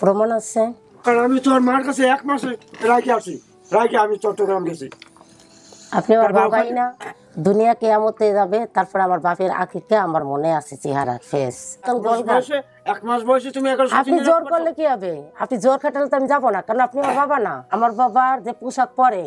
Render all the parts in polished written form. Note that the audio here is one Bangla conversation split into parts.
প্রমাণ আছে? কারণ আমি তোর মার কাছে 1 মাসে রাখি আসি, রাখি আমি চট্টগ্রাম গেছি। আপনি আমার বাবাই না? দুনিয়া কেয়ামতে যাবে, তারপর আমার বাপের আঁখিকে আমার মনে আছে, চেহারা ফেস। 1 মাস বয়সে তুমি আপনি জোর করলে কি হবে? আপনি জোর খাটালে তো আমি যাবো না, কারণ আপনি আমার বাবা না। আমার বাবার যে পোশাক পরে,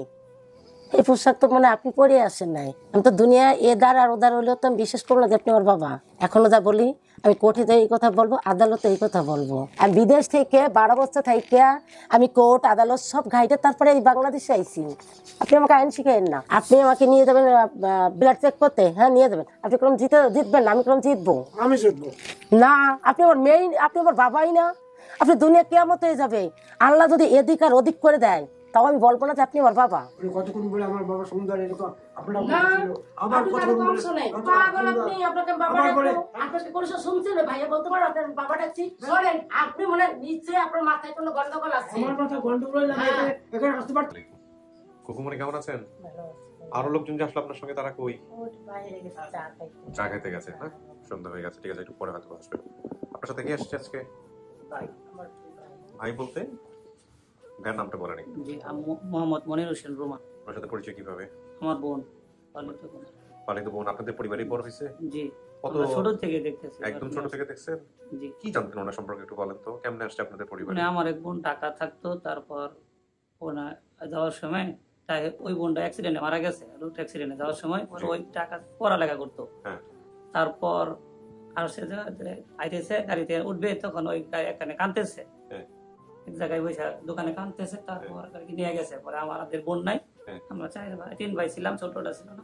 এই পোশাক তো মানে আপনি পরে আসেন নাই। আমি তো দুনিয়া এদার আর ওদার হলেও তো আমি বিশ্বাস করবো না যে আপনি আমার বাবা। এখনো যা বলি, আমি কোর্টে যাই এই কথা বলবো, আদালতে এই কথা বলবো। আমি বিদেশ থেকে 12 বছর থেকে আমি কোর্ট আদালত সব ঘাইটে তারপরে এই বাংলাদেশে আইছি। আপনি আমাকে আইন শিখাইন না। আপনি আমাকে নিয়ে যাবেন ব্লাড চেক করতে, হ্যাঁ নিয়ে যাবেন। আপনি কোন জিতবেন না, আমি কোন জিতবো? আমি জিতবো না। আপনি আমার মেয়ে, আপনি আমার বাবাই না। আপনি দুনিয়া কিয়ামত হয়ে যাবে, আল্লাহ যদি এদিক আর ওদিক করে দেয়, তাও আমি বলবো না যে আপনি আমার বাবা। কতক্ষণ বলে আমার বাবা সুন্দর, এরকম আপনারা না, আবার কতক্ষণ বলে পাগল আপনি, আপনাকে বাবা বলে আপনাকে কোন শুনছেন ভাইয়া বলতে পারো আপনার বাবা ডাকছি? বলেন আপনি মনে নিচে আপনার মাথায় কোনো গন্ডগোল আছে? আমার মাথা গন্ডগোল লাগে, এখানে আসতে পারতে। কুকুমনি কেমন আছেন? আরো লোকজন যে আসলো আপনার সঙ্গে, তারা কই? চা খাইতে গেছে না? সন্ধ্যা হয়ে গেছে, ঠিক আছে, একটু পরে হয়তো আসবে। আপনার সাথে কে আসছে আজকে? ভাই বলতে গায়ের নামটা বলেন। জি, মোহাম্মদ মনির হোসেন রোমা। আপনার সাথে পরিচয় কিভাবে? আমার বোন, পালিত বোন। আপনাদের পরিবারই বড় হয়েছে? জি, কত ছোট থেকে দেখতেছি। একদম ছোট থেকে দেখছেন? জি। কি জানতেন ওনার সম্পর্কে একটু বলেন তো, কেমনে আসছে আপনাদের পরিবারে? মানে আমার এক বোন ঢাকা থাকতো, তারপর ওনা যাওয়ার সময় তাই ওই বোনটা অ্যাক্সিডেন্টে মারা গেছে। রোড অ্যাক্সিডেন্টে যাওয়ার সময় ওই টাকা পড়ালেখা করতো। তারপর আর সে আইতেছে, গাড়িতে উঠবে, তখন ওই এখানে কাঁদতেছে, এক জায়গায় বসে দোকানে কাঁদতেছে। তারপর নিয়ে গেছে। পরে আমাদের বোন নাই, আমরা 3 ভাই ছিলাম, ছোটটা ছিল না।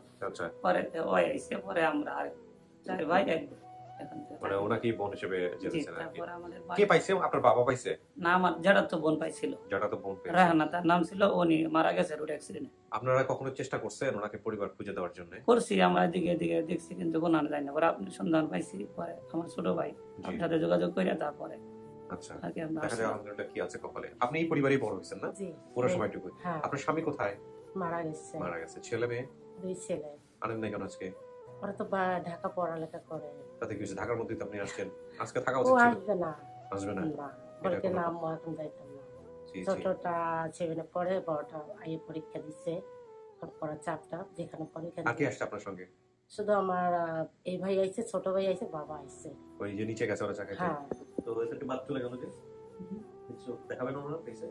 পরে ওই আইসে, পরে আমরা আর 4 ভাই এক বোন। মানে ওনাকে বোন হিসেবে জেনেছেন? কে পাইছে? আপনার বাবা পাইছে? না, আমার জ্যাঠাতো বোন পাইছিল। জ্যাঠাতো বোন পাইছে, রাহানা তার নাম ছিল। উনি মারা গেছে রোড অ্যাক্সিডেন্টে। আপনারা কখনো চেষ্টা করছেন ওনাকে পরিবার খুঁজে দেওয়ার জন্য? করছি, আমরা এদিকে এদিকে দেখছি, কিন্তু কোনো যায় না। পরে আপনি সন্ধান পাইছি, পরে আমার ছোট ভাই আপনার সাথে যোগাযোগ করে তারপরে। আচ্ছা, দেখা যায় আলহামদুলিল্লাহ কি আছে কপালে। আপনি এই পরিবারেই বড় হয়েছেন না পুরো সময়টুকু? আপনার স্বামী কোথায়? মারা গেছে। মারা গেছে। ছেলে মেয়ে? 2 ছেলে। আনেন নাই কেন আজকে? ওরা তো ঢাকা পড়ালেখা করে। তাতে কি হয়েছে? ঢাকার মধ্যেই তো আপনি আসছেন, আজকে থাকা উচিত ছিল। আসবে না। আসবে না? বলতে না, আমি এখন যাইতাম না। ছোটটা 7 পড়ে, বড়টা আইএ পরীক্ষা দিচ্ছে। পড়ার চাপটা যেখানে পড়ে। আর কি আসছে আপনার সঙ্গে? শুধু আমার এই ভাই আইছে, ছোট ভাই আইছে, বাবা আইছে। ওই যে নিচে গেছে ওরা চা খাইতে? হ্যাঁ। তো একটু বাদ চলে গেল যে কিছু দেখাবেন ওনারা পেছে?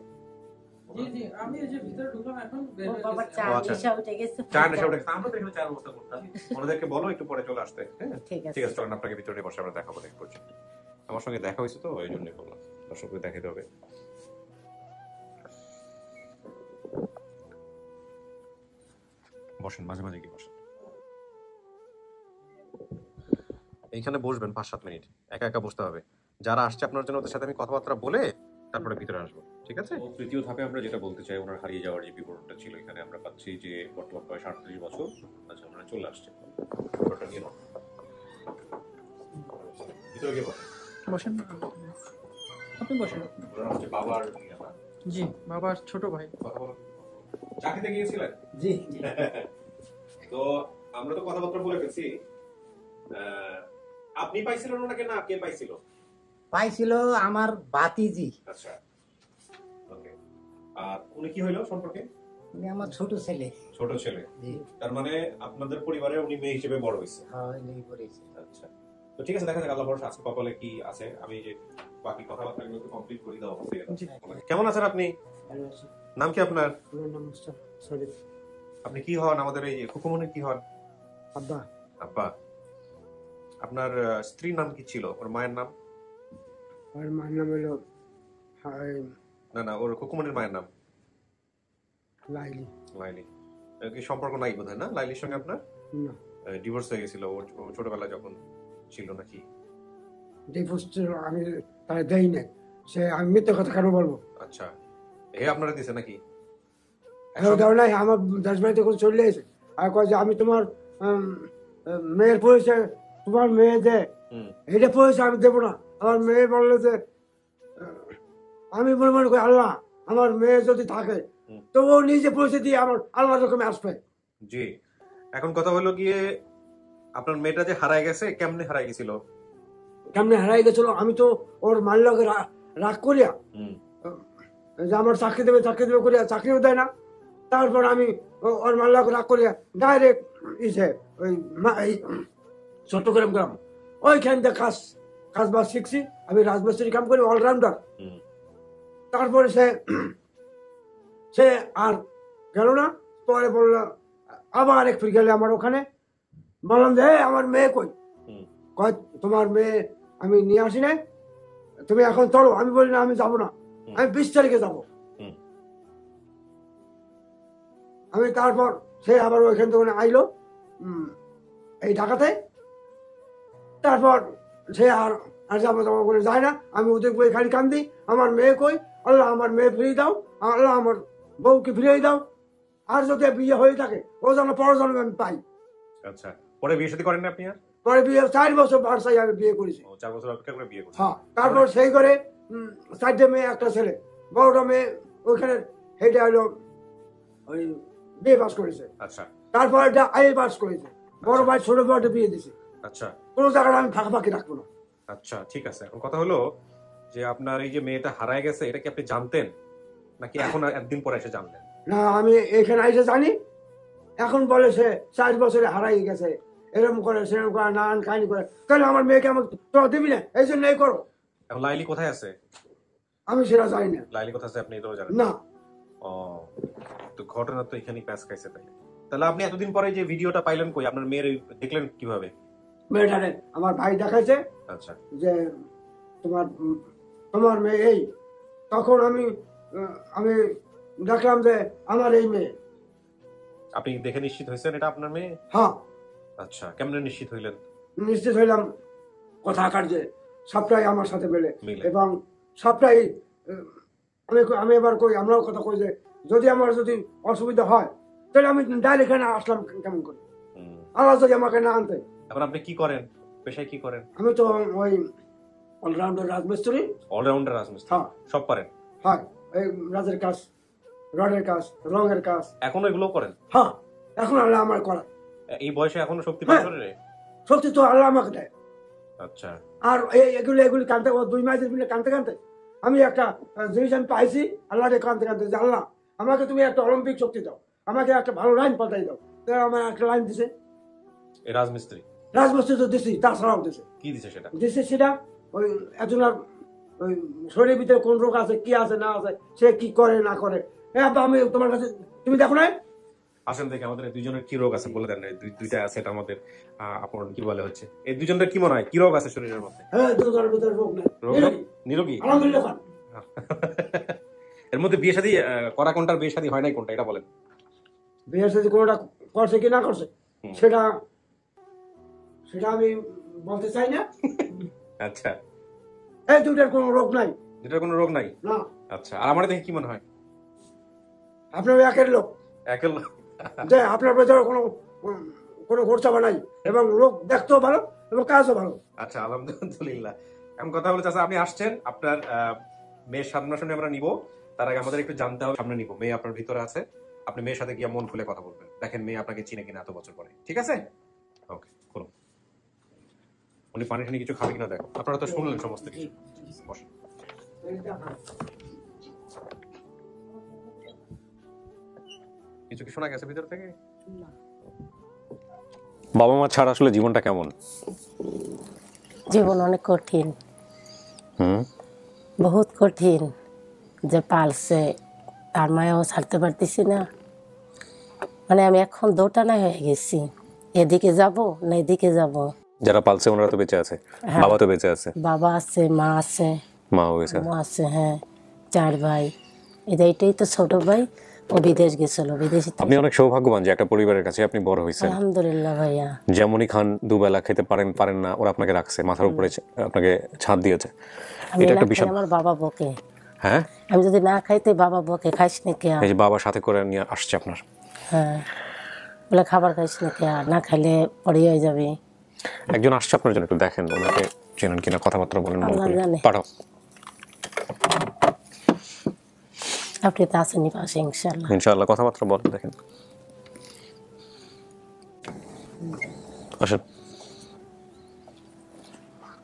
জি জি, আমি এই যে ভিতরে ঢুকলাম, এখন বের হয়ে বাবা চা নেশা উঠে গেছে। চা নেশা উঠে গেছে। আমরা তো এখানে চার ব্যবস্থা করতাম। ওনাদেরকে বলো একটু পরে চলে আসতে। হ্যাঁ ঠিক আছে, চলেন আপনাকে ভিতরে বসে আমরা দেখাবো। দেখতে করছি, আমার সঙ্গে দেখা হয়েছে তো এই জন্যই বললাম, দর্শকদের দেখাতে হবে। বসেন, মাঝে মাঝে কি বসেন। এইখানে বসবেন 5-7 মিনিট, একা একা বসতে হবে। যারা আসছে আপনার জন্য ওদের সাথে আমি কথাবার্তা বলে তারপরে ভিতরে আসবো, ঠিক আছে? তৃতীয় ধাপে আমরা যেটা বলতে চাই, ওনার হারিয়ে যাওয়ার যে বিবরণটা ছিল, এখানে আমরা পাচ্ছি যে বর্তমান বয়স 38 বছর। আচ্ছা, ওনারা চলে আসছে। ভিতরে গিয়ে বসেন। আপনি বসেন। বাবার? জি, বাবার ছোট ভাই। চা খেতে গিয়েছিলেন? জি। তো আমরা তো কথাবার্তা বলে ফেলছি। আপনি পাইছিলেন ওনাকে না কে পাইছিল? পাইছিল আমার ভাতিজি। আচ্ছা, ওকে। আর উনি কি হইলো সম্পর্কে? উনি আমার ছোট ছেলে। ছোট ছেলে? জি। তার মানে আপনাদের পরিবারে উনি মেয়ে হিসেবে বড় হয়েছে? হ্যাঁ, মেয়ে পড়েছে। আচ্ছা, তো ঠিক আছে, দেখা যাক আল্লাহ ভরসা আছে কপালে কি আছে। আমি যে বাকি কথাবার্তাগুলো একটু কমপ্লিট করে দাও। কেমন আছেন আপনি? ভালো আছি। নাম কি আপনার? আমার নাম মুস্তাফা শরীফ। আপনি কি হন আমাদের এই খুকুমনির কি হন? আব্বা। আব্বা। আপনার স্ত্রীর নাম কি ছিল? ওর মায়ের নাম? ওর মায়ের নাম হলো না না, ওর খুকুমনির মায়ের নাম? লাইলি। লাইলি। কি সম্পর্ক নাই বোধহয় না লাইলির সঙ্গে আপনার? না, ডিভোর্স হয়ে গেছিল ওর ছোটবেলায় যখন ছিল নাকি? ডিভোর্স আমি তাই দেই না। সে আমি মিথ্যে কথা কেন বলবো? আচ্ছা, এ আপনারা দিছে নাকি? দাও নাই, আমার দেশ বাড়িতে করে চলে এসে আর কয় যে আমি তোমার মেয়ের পয়সা, তোমার মেয়ে দে, এটা পয়সা আমি দেবো না। আমার মেয়ে বললো যে আমি মনে করি আল্লাহ আমার মেয়ে যদি থাকে তো ও নিজে পয়সা দিয়ে আমার আল্লাহ রকমে আসবে। জি, এখন কথা হলো গিয়ে আপনার মেয়েটা যে হারায় গেছে, কেমনে হারায় গেছিল? কেমনে হারাই গেছিল, আমি তো ওর মাল্যকে রাগ করিয়া যে আমার চাকরি দেবে করিয়া চাকরিও দেয় না। তারপর আমি ওর মাল্যকে রাগ করিয়া ডাইরেক্ট ওই এই চট্টগ্রাম গ্রাম ওইখান থেকে কাজ বাজ শিখছি। আমি রাজমিস্ত্রি কাম করি, অলরাউন্ডার। তারপরে সে আর গেল না। পরে বললো আবার এক ফিরে গেলে আমার ওখানে। বললাম যে আমার মেয়ে কই? কয় তোমার মেয়ে আমি নিয়ে আসি নাই, তুমি এখন চলো। আমি বলি না, আমি যাবো না, আমি 20 তারিখে যাবো। আমি তারপর সে আবার ওইখান থেকে আইলো এই ঢাকাতে। তারপর সে আর যাবো করে যায় না। আমি ওদের বই খালি কান্দি, আমার মেয়ে কই? আল্লাহ আমার মেয়ে ফিরিয়ে দাও, আল্লাহ আমার বউকে ফিরিয়ে দাও। আর যদি বিয়ে হয়ে থাকে ও যেন পরজন্মে আমি পাই। আচ্ছা, পরে বিয়ে শাদী করেন না আপনি? আর পরে বিয়ে 4 বছর বারসাই আমি বিয়ে করেছি। 4 বছর অপেক্ষা করে বিয়ে করেছেন? হ্যাঁ। তারপর সেই করে 4টে মেয়ে, একটা ছেলে। বড়টা মেয়ে ওইখানে হেঁটে হলো ওই বিয়ে পাস করেছে। আচ্ছা। তারপর এটা আইএ পাস করেছে। বড় ভাই ছোট ভাইটা বিয়ে দিছে। আচ্ছা। কোনো জায়গায় আমি ফাঁকি রাখবো না। আচ্ছা, ঠিক আছে। এখন কথা হলো যে আপনার এই যে মেয়েটা হারায় গেছে, এটা কি আপনি জানতেন নাকি এখন একদিন পরে এসে জানলেন? না, আমি এখানে এসে জানি। এখন বলে সে 4 বছরে হারাই গেছে, এরকম করে সেরকম করে নানান কাহিনী করে। তাহলে আমার মেয়েকে আমাকে তোরা দিবি না, এই জন্য এই করো। এখন লাইলি কোথায় আছে? আমি সেটা জানি না। লাইলি কোথায় আছে আপনি এটাও জানেন না? ও, তো ঘটনা তো এখানেই প্যাচ খাইছে। তাহলে আপনি এতদিন পরে যে ভিডিওটা পাইলেন কই? আপনার মেয়ের দেখলেন কিভাবে? মেয়েটারে আমার ভাই দেখাইছে। আচ্ছা। যে তোমার মেয়ে এই। তখন আমি দেখলাম যে আমার এই মেয়ে। আপনি দেখে নিশ্চিত হয়েছেন এটা আপনার মেয়ে? হ্যাঁ। আচ্ছা, কেমনে নিশ্চিত হইলেন? নিশ্চিত হইলাম কথা কাটছে সবটাই আমার সাথে মেলে মিলে। এবং সবটাই আমি এবার কই, আমরাও কথা কই যে যদি আমার যদি অসুবিধা হয় তাহলে আমি ডাইরেক্ট এখানে আসলাম কেমন করে? আল্লাহ যদি আমাকে না আনতে। এখন আপনি কি করেন, পেশায় কি করেন? আমি তো ওই অলরাউন্ডার রাজমিস্ত্রি। অলরাউন্ডার রাজমিস্ত্রি? হ্যাঁ। সব পারেন? হ্যাঁ, এই রাজের কাজ, রডের কাজ, রঙের কাজ। এখনো এগুলো করেন? হ্যাঁ, এখন আল্লাহ আমার করা। এই বয়সে এখনো শক্তি পান শরীরে? শক্তি তো আল্লাহ আমাকে দেয়। আচ্ছা। আর এগুলি কানতে 2 মাসের মিলে কানতে আমি একটা জিনিস আমি পাইছি আল্লাহরে কানতে যে আল্লাহ আমাকে তুমি একটা অলিম্পিক শক্তি দাও, আমাকে একটা ভালো লাইন পাল্টাই দাও। আমার একটা লাইন দিছে এই রাজমিস্ত্রি। রাজমিস্ত্রি তো দিছি, তাছাড়াও দিছে। কি দিছে সেটা? দিছে সেটা ওই একজনের ওই শরীরের ভিতরে কোন রোগ আছে, কি আছে না আছে, সে কি করে না করে। আমি তোমার কাছে, তুমি দেখো না? আসেন দেখে আমাদের দুইজনের কি রোগ আছে বলে দেন। দুইটা আছে, এটা আমাদের আপনার কি বলে হচ্ছে, এই দুইজনের কি মনে হয় কি রোগ আছে শরীরের মধ্যে? হ্যাঁ, দুজনের ভিতরে রোগ নেই, নিরোগী। আলহামদুলিল্লাহ। এর মধ্যে বিয়ে শাদী করা কোনটার, বিয়ে শাদী হয় নাই কোনটা, এটা বলেন। বিয়ে শাদী কোনটা করছে কি না করছে সেটা আমি বলতে চাই না। আচ্ছা। এই দুইটার কোনো রোগ নাই। দুইটার কোনো রোগ নাই? না। আচ্ছা। আর আমার দেখে কি মনে হয়? আপনার একের লোক, একের লোক। যে আপনার ভেতরে কোনো খরচাবা নাই এবং লোক দেখতেও ভালো এবং কাজও ভালো। আচ্ছা, আলহামদুলিল্লাহ। এখন কথা হলো চাচা, আপনি আসছেন, আপনার মেয়ের সামনাসামনি আমরা নিব। তার আগে আমাদের একটু জানতে হবে, সামনে নিব, মেয়ে আপনার ভিতরে আছে, আপনি মেয়ের সাথে গিয়ে মন খুলে কথা বলবেন, দেখেন মেয়ে আপনাকে চিনে কিনা এত বছর পরে। ঠিক আছে? ওকে, বলুন। উনি পানি টানি কিছু খাবে কিনা দেখো। আপনারা তো শুনলেন সমস্ত কিছু। বসেন। কিছু কি শোনা গেছে ভিতর থেকে? বাবা মা ছাড়া আসলে জীবনটা কেমন? জীবন অনেক কঠিন, বহুত কঠিন। যে পালছে তার মায়াও ছাড়তে পারতেছি না। মানে আমি এখন দোটানা হয়ে গেছি, এদিকে যাব না এদিকে যাব। যারা পালছে ওনারা তো বেঁচে আছে, বাবা তো বেঁচে আছে, বাবা আছে, মা আছে, মাও বেঁচে আছে। হ্যাঁ, 4 ভাই। এটাই তো ছোট ভাই, ও বিদেশ গেছিল। বিদেশে আপনি অনেক সৌভাগ্যবান যে একটা পরিবারের কাছে আপনি বড় হয়েছেন। আলহামদুলিল্লাহ ভাইয়া। যেমনই খান, দুবেলা খেতে পারেন না, ওরা আপনাকে রাখছে, মাথার উপরে আপনাকে ছাদ দিয়েছে। এটা একটা বিশাল। আমার বাবা বকে। হ্যাঁ, আমি যদি না খাইতে বাবা বকে, খাইস নি কে? এই যে বাবা সাথে করে নিয়ে আসছে আপনার। হ্যাঁ, বলে খাবার খাইস নি কে, না খাইলে পড়ে হয়ে যাবে। একজন আসছে আপনার জন্য, একটু দেখেন ওনাকে চেনেন কিনা, কথাবার্তা বলেন। পাঠাও। আপনি তো আসেনি পাশে, ইনশাল্লাহ। ইনশাআল্লাহ কথাবার্তা বলেন, দেখেন। আসেন।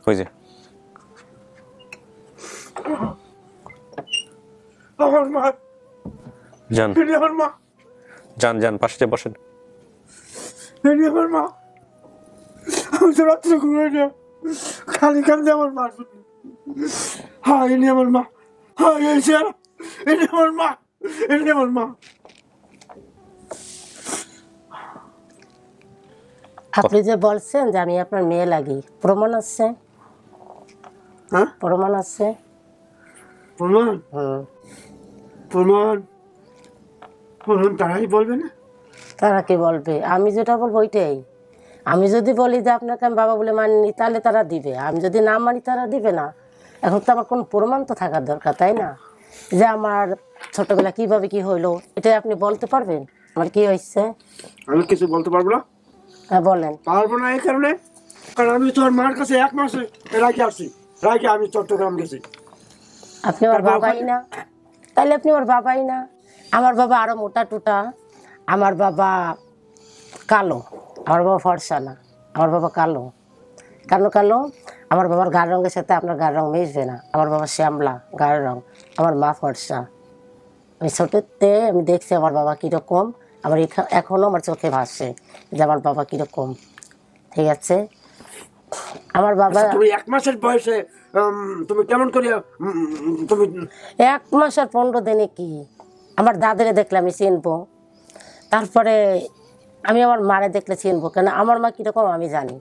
ওই যে আমার মা, যান এটি আমার মা, যান যান, পাশে বসেন। এটি আমার মা। আমি তো রাত্রে ঘুমাই না, খালি কান্দে আমার মা। হ্যাঁ, এটি আমার মা। হ্যাঁ, এটি আমার মা, এটি আমার মা। আপনি যে বলছেন যে আমি আপনার মেয়ে লাগি, প্রমাণ আছে? হ্যাঁ, প্রমাণ আছে? প্রমাণ? প্রমাণ প্রমাণ তারাই বলবে না। তারা কি বলবে? আমি যেটা বলবো ওইটাই। আমি যদি বলি যে আপনাকে আমি বাবা বলে মানিনি, তাহলে তারা দিবে। আমি যদি না মানি, তারা দিবে না। এখন তো আমার কোনো প্রমাণ তো থাকার দরকার, তাই না? যে আমার ছোটবেলা কিভাবে কি হইলো, এটাই আপনি বলতে পারবেন আমার কি হয়েছে? আমি কিছু বলতে পারবো না। হ্যাঁ, বলেন। পারবো না এই কারণে, কারণ আমি তোর মার কাছে 1 মাসে রাখে আসছি, রাখে আমি চট্টগ্রাম গেছি। আপনি আমার বাবাই না? তাইলে আপনি আমার বাবাই না। আমার বাবা আরো মোটা টুটা, আমার বাবা কালো, আমার বাবা ফর্সা না, আমার বাবা কালো। কেন কালো? আমার বাবার গায়ের রঙের সাথে আপনার গায়ের রং মিশবে না। আমার বাবা শ্যামলা গায়ের রং, আমার মা ফর্সা। আমি ছোটোতে আমি দেখছি আমার বাবা কীরকম, আমার এখনও আমার চোখে ভাসে যে আমার বাবা কীরকম। ঠিক আছে? আমার বাবা তুমি 1 মাসের বয়সে তুমি কেমন করে তুমি 1 মাস আর 15 দিনে কি আমার দাদারে দেখলে আমি চিনবো, তারপরে আমি আমার মারে দেখলে চিনবো। কেন আমার মা কীরকম আমি জানি।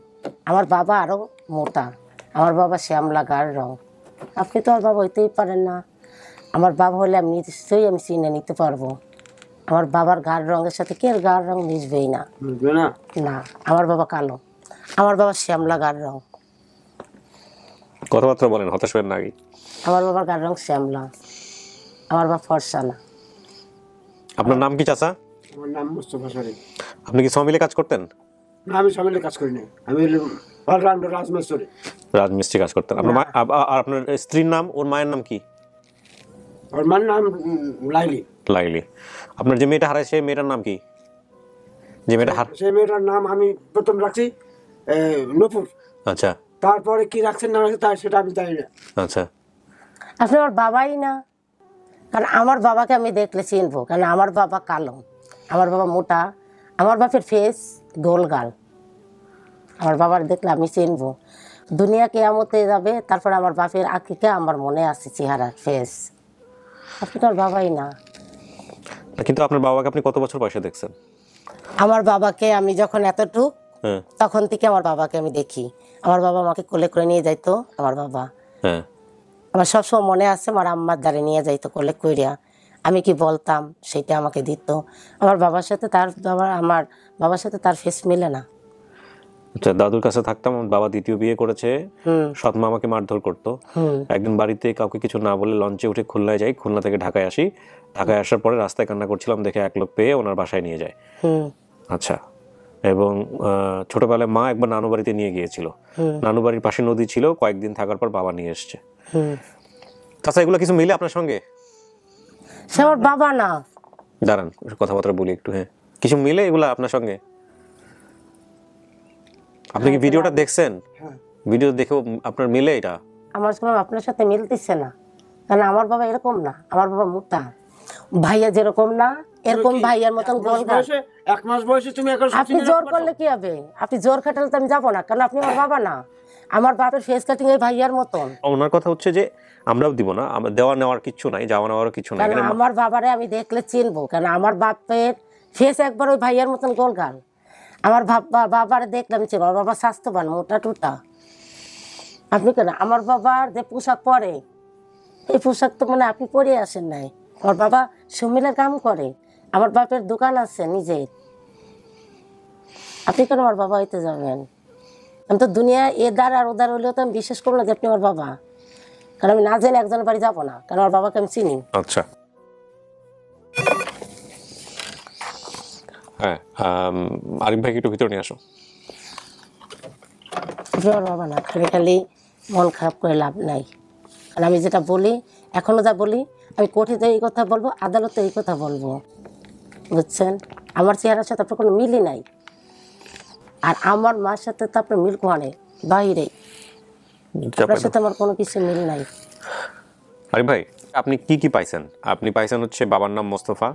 আমার বাবা আরও মোটা, আমার বাবা শ্যামলা গায়ের রং। আপনি তো আমার বাবা হইতেই পারেন না। আমার বাবা হলে আমি নিশ্চয়ই আমি চিনে নিতে পারবো। আমার বাবার গায়ের রঙের সাথে কে গায়ের রং মিশবেই না। বুঝবে না? না, আমার বাবা কালো, আমার বাবা শ্যামলা গায়ের রং। কথাবার্তা বলেন, হতাশ হবেন না আগে। আমার বাবার গায়ের রং শ্যামলা, আমার বাবা ফর্সা না। আপনার নাম কি চাচা? আমার নাম মুস্তফা শরীফ। আপনি কি সব মিলে কাজ করতেন? না, আমি সামনে কাজ করি না, আমি অলরাউন্ডার রাজমিস্ত্রি। রাজমিস্ত্রি কাজ করতেন। আপনার মা আর আপনার স্ত্রীর নাম, ওর মায়ের নাম কি? ওর মার নাম লাইলি। লাইলি। আপনার যে মেয়েটা হারায়, সেই মেয়েটার নাম কি? যে মেয়েটা সেই মেয়েটার নাম আমি প্রথম রাখছি নূপুর। আচ্ছা তারপরে কি রাখছেন না রাখছে তাই সেটা আমি জানি না। আচ্ছা। আপনি আমার বাবাই না। কারণ আমার বাবাকে আমি দেখলে চিনবো, কারণ আমার বাবা কালো, আমার বাবা মোটা, আমার বাপের ফেস গোলগাল। আমার বাবার দেখলে আমি চিনবো। দুনিয়া কেয়ামতে যাবে, তারপর আমার বাপের আঁকিকে আমার মনে আছে চেহারার ফেস। আপনি তো আর বাবাই না। কিন্তু আপনার বাবাকে আপনি কত বছর বয়সে দেখছেন? আমার বাবাকে আমি যখন এতটুক, হ্যাঁ তখন থেকে আমার বাবাকে আমি দেখি। আমার বাবা আমাকে কোলে করে নিয়ে যাইতো। আমার বাবা, হ্যাঁ। আমার সবসময় মনে আছে, আমার আম্মার দ্বারে নিয়ে যাইতো কোলে কইরা। আমি কি বলতাম সেটা আমাকে দিত। আমার বাবার সাথে আমার বাবার সাথে তার ফেস মিলে না। আচ্ছা, দাদুর কাছে থাকতাম। বাবা দ্বিতীয় বিয়ে করেছে, সৎ মা আমাকে মারধর করতো। একদিন বাড়িতে কাউকে কিছু না বলে লঞ্চে উঠে খুলনায় যাই, খুলনা থেকে ঢাকায় আসি। ঢাকায় আসার পরে রাস্তায় কান্না করছিলাম দেখে এক লোক পেয়ে ওনার বাসায় নিয়ে যায়। আচ্ছা। এবং ছোটবেলায় মা একবার নানু বাড়িতে নিয়ে গিয়েছিল। নানু বাড়ির পাশে নদী ছিল, কয়েকদিন থাকার পর বাবা নিয়ে এসছে। আচ্ছা, এগুলো কিছু মিলে আপনার সঙ্গে? সে আমার বাবা না। দাঁড়ান, কথাবার্তা বলি একটু। হ্যাঁ, কিছু মিলে এগুলা আপনার সঙ্গে? আপনি কি ভিডিওটা দেখছেন? ভিডিও দেখেও আপনার মিলে এটা? আমার সঙ্গে আপনার সাথে মিলতেছে না, কারণ আমার বাবা এরকম না। আমার বাবা মোটা, ভাইয়া যেরকম না এরকম ভাইয়ার মতন গোলগাল। 1 মাস বয়সে তুমি এখন আপনি জোর করলে কি হবে? আপনি জোর খাটালে তো আমি যাবো না, কারণ আপনি আমার বাবা না। আমার বাপের ফেস কাটিং এই ভাইয়ার মতন। ওনার কথা হচ্ছে যে আমরাও দিব না, দেওয়া নেওয়ার কিছু নাই, যাওয়া নেওয়ার কিছু নাই। কারণ আমার বাবারে আমি দেখলে চিনবো, কারণ আমার বাপের ফেস একবার ওই ভাইয়ার মতন গোলগাল। আমার বাবারে দেখলে আমি চিনবো। আমার বাবা স্বাস্থ্যবান, মোটা টুটা। আপনি কেন আমার বাবার যে পোশাক পরে, এই পোশাক তো মানে আপনি পরে আসেন নাই। আমার বাবা সুমিলের কাম করে, আমার বাপের দোকান আছে নিজের। আপনি কেন আমার বাবা হইতে যাবেন? আমি তো দুনিয়া এদার আর ওদার হইলেও তো আমি বিশ্বাস করবো না যে আপনি আমার বাবা। কারণ আমি না জেনে একজনের বাড়ি যাবো না, কারণ আমার বাবাকে আমি চিনি। আচ্ছা, হ্যাঁ। আরিফ ভাইকে একটু ভিতরে নিয়ে আসো। আপনি আমার বাবা না। খালি খালি মন খারাপ করে লাভ নাই। কারণ আমি যেটা বলি, এখনো যা বলি, আমি কোর্টে এই কথা বলবো, আদালতে এই কথা বলবো। বুঝছেন? আমার চেহারার সাথে আপনার কোনো মিলই নাই। আর আমার মার সাথে তো আপনার মিল কোয়ানে বাইরে, আপনার সাথে আমার কোনো কিছু মিল নাই। আরে ভাই, আপনি কি কি পাইছেন? আপনি পাইছেন হচ্ছে বাবার নাম মোস্তফা,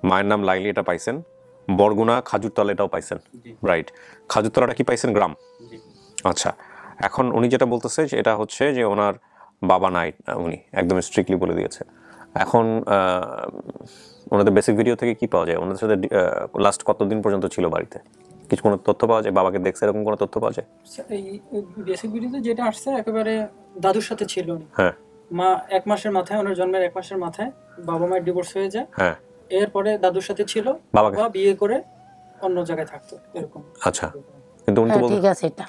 মায়ের নাম লাইলি, এটা পাইছেন। বরগুনা খাজুরতলা এটাও পাইছেন, রাইট? খাজুরতলাটা কি পাইছেন? গ্রাম। আচ্ছা, এখন উনি যেটা বলতেছে যে এটা হচ্ছে যে ওনার বাবা নাই, উনি একদম স্ট্রিক্টলি বলে দিয়েছে। এখন ওনাদের বেসিক ভিডিও থেকে কি পাওয়া যায়? ওনাদের সাথে লাস্ট কতদিন পর্যন্ত ছিল বাড়িতে? কিছু কোনো তথ্য পাওয়া যায়? বাবাকে দেখছে এরকম কোনো তথ্য পাওয়া যায়? এই বেসিক ভিডিওতে যেটা আসছে একেবারে দাদুর সাথে ছিল উনি। হ্যাঁ। মা 1 মাসের মাথায়, ওনার জন্মের 1 মাসের মাথায় বাবা মায়ের ডিভোর্স হয়ে যায়। হ্যাঁ। এরপরে দাদুর সাথে ছিল, বাবাকে বাবা বিয়ে করে অন্য জায়গায় থাকতো এরকম। আচ্ছা, কিন্তু উনি তো ঠিক আছে এটা।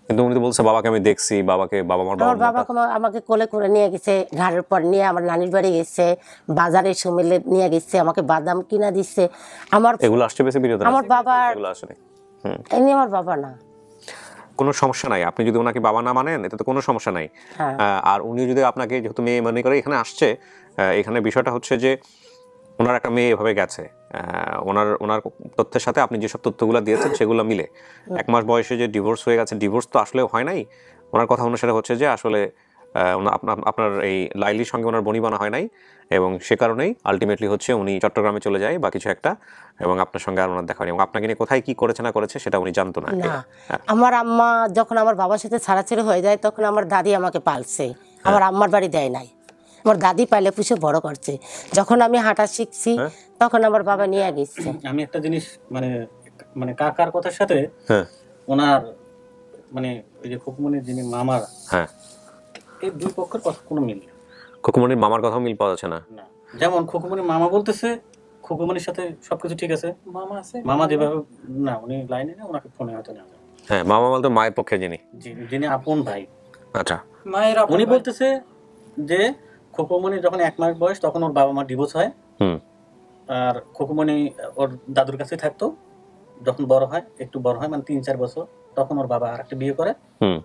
কিন্তু উনি তো বলছে বাবাকে আমি দেখছি, বাবাকে বাবা মার আমার বাবা আমাকে কোলে করে নিয়ে গেছে, ঘাড়ের পর নিয়ে আমার নানির বাড়ি গেছে, বাজারে সমিলে নিয়ে গেছে, আমাকে বাদাম কিনা দিচ্ছে। আমার এগুলো আসছে বেশি ভিডিওতে? আমার বাবার এগুলো আসে নাই। এমনি আমার বাবা না। কোনো সমস্যা নাই, আপনি যদি ওনাকে বাবা না মানেন এতে তো কোনো সমস্যা নাই। আর উনি যদি আপনাকে, যেহেতু মেয়ে মনে করে এখানে আসছে, এখানে বিষয়টা হচ্ছে যে ওনার একটা মেয়ে এভাবে গেছে, ওনার তথ্যের সাথে আপনি যেসব তথ্যগুলো দিয়েছেন সেগুলো মিলে 1 মাস বয়সে যে ডিভোর্স হয়ে গেছে, ডিভোর্স তো আসলে হয় নাই। ওনার কথা অনুসারে হচ্ছে যে আসলে আপনার এই লাইলির সঙ্গে ওনার বনিবনা হয় নাই, এবং সে কারণেই আলটিমেটলি হচ্ছে উনি চট্টগ্রামে চলে যায় বা কিছু একটা, এবং আপনার সঙ্গে আর ওনার দেখা হয়নি, এবং আপনাকে নিয়ে কোথায় কি করেছে না করেছে সেটা উনি জানতো না। আমার আম্মা যখন আমার বাবার সাথে ছাড়াছাড়ি হয়ে যায় তখন আমার দাদি আমাকে পালছে, আমার আম্মার বাড়ি দেয় নাই। আমার দাদি পাইলে পুষে বড় করছে। যখন আমি হাঁটা শিখছি তখন আমার বাবা নিয়ে গেছে। আমি একটা জিনিস মানে কাকার কথার সাথে ওনার মানে ওই যে খুকুমনির যিনি মামার, এই দুই পক্ষের কথা কোনো মিল নেই। খুকুমনির মামার কথাও মিল পাওয়া যাচ্ছে না। যেমন খুকুমনির মামা বলতেছে খুকুমনির সাথে সবকিছু ঠিক আছে, মামা আছে, মামা যেভাবে না, উনি লাইনে না, ওনাকে ফোনে হয়তো না। হ্যাঁ, মামা বলতে মায়ের পক্ষে যিনি আপন ভাই। আচ্ছা, মায়ের উনি বলতেছে যে খুকুমনি যখন 1 মাস বয়স তখন ওর বাবা মা ডিভোর্স হয়, আর খুকুমনি ওর দাদুর কাছে থাকতো। যখন বড় হয়, একটু বড় হয়, মানে 3-4 বছর, তখন ওর বাবা আর একটা বিয়ে করে,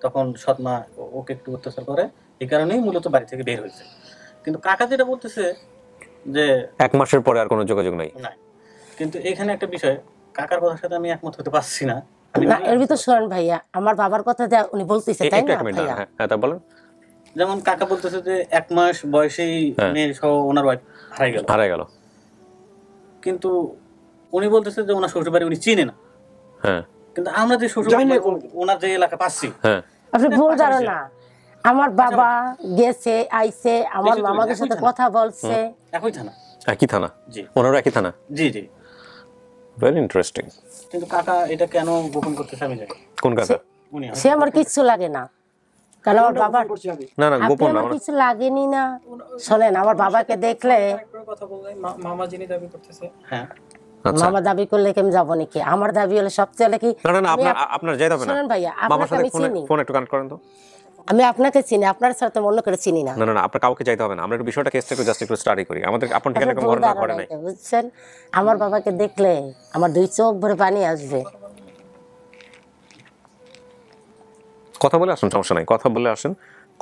তখন সৎ মা ওকে একটু অত্যাচার করে, এই কারণেই মূলত বাড়ি থেকে বের হয়েছে। কিন্তু কাকা যেটা বলতেছে যে 1 মাসের পরে আর কোনো যোগাযোগ নাই। কিন্তু এখানে একটা বিষয়, কাকার কথার সাথে আমি একমত হতে পারছি না। এর ভিতর শোনেন ভাইয়া, আমার বাবার কথা যা উনি বলতেছে তাই না ভাইয়া? হ্যাঁ, তা বলেন। যেমন কাকা বলতেছে যে 1 মাস বয়সেই মেয়ে সহ ওনার ওয়াইফ হারাই গেল, কিন্তু উনি বলতেছে যে ওনার শ্বশুর বাড়ি উনি চিনে না। কিন্তু আমরা যে শ্বশুর বাড়ি ওনার যে এলাকা পাচ্ছি, আপনি ভুল ধারণা। আমার বাবা গেছে আইছে, আমার মামাদের সাথে কথা বলছে। একই থানা। একই থানা? জি। ওনারও একই থানা? জি জি। Very interesting. কিন্তু কাকা এটা কেন গোপন করতেছে আমি জানি। কোন কাকা? সে আমার কিচ্ছু লাগে না, কারণ আমার বাবা না গোপন না, আমার কিছু লাগেনি না। শোনেন, আমার বাবাকে দেখলে কথা বললে মামা যিনি দাবি করতেছে, হ্যাঁ মামা দাবি করলে কেমন যাবো নাকি? আমার দাবি হলে সবচেয়ে হলে কি, না আপনার যাইতে হবে না। শোনেন ভাইয়া, আপনাকে আমি চিনি, ফোন একটু কানেক্ট করেন তো। আমি আপনাকে চিনি, আপনার সাথে অন্য করে চিনি না। না আপনার কাউকে যাইতে হবে না, আমরা একটু বিষয়টা কেসটা একটু জাস্ট একটু স্টাডি করি। আমাদের আপন ঠিকানা এরকম ঘটনা ঘটে নাই, বুঝছেন? আমার বাবাকে দেখলে আমার 2 চোখ ভরে পানি আসবে। কথা বলে আসুন, সমস্যা নাই, কথা বলে আসেন,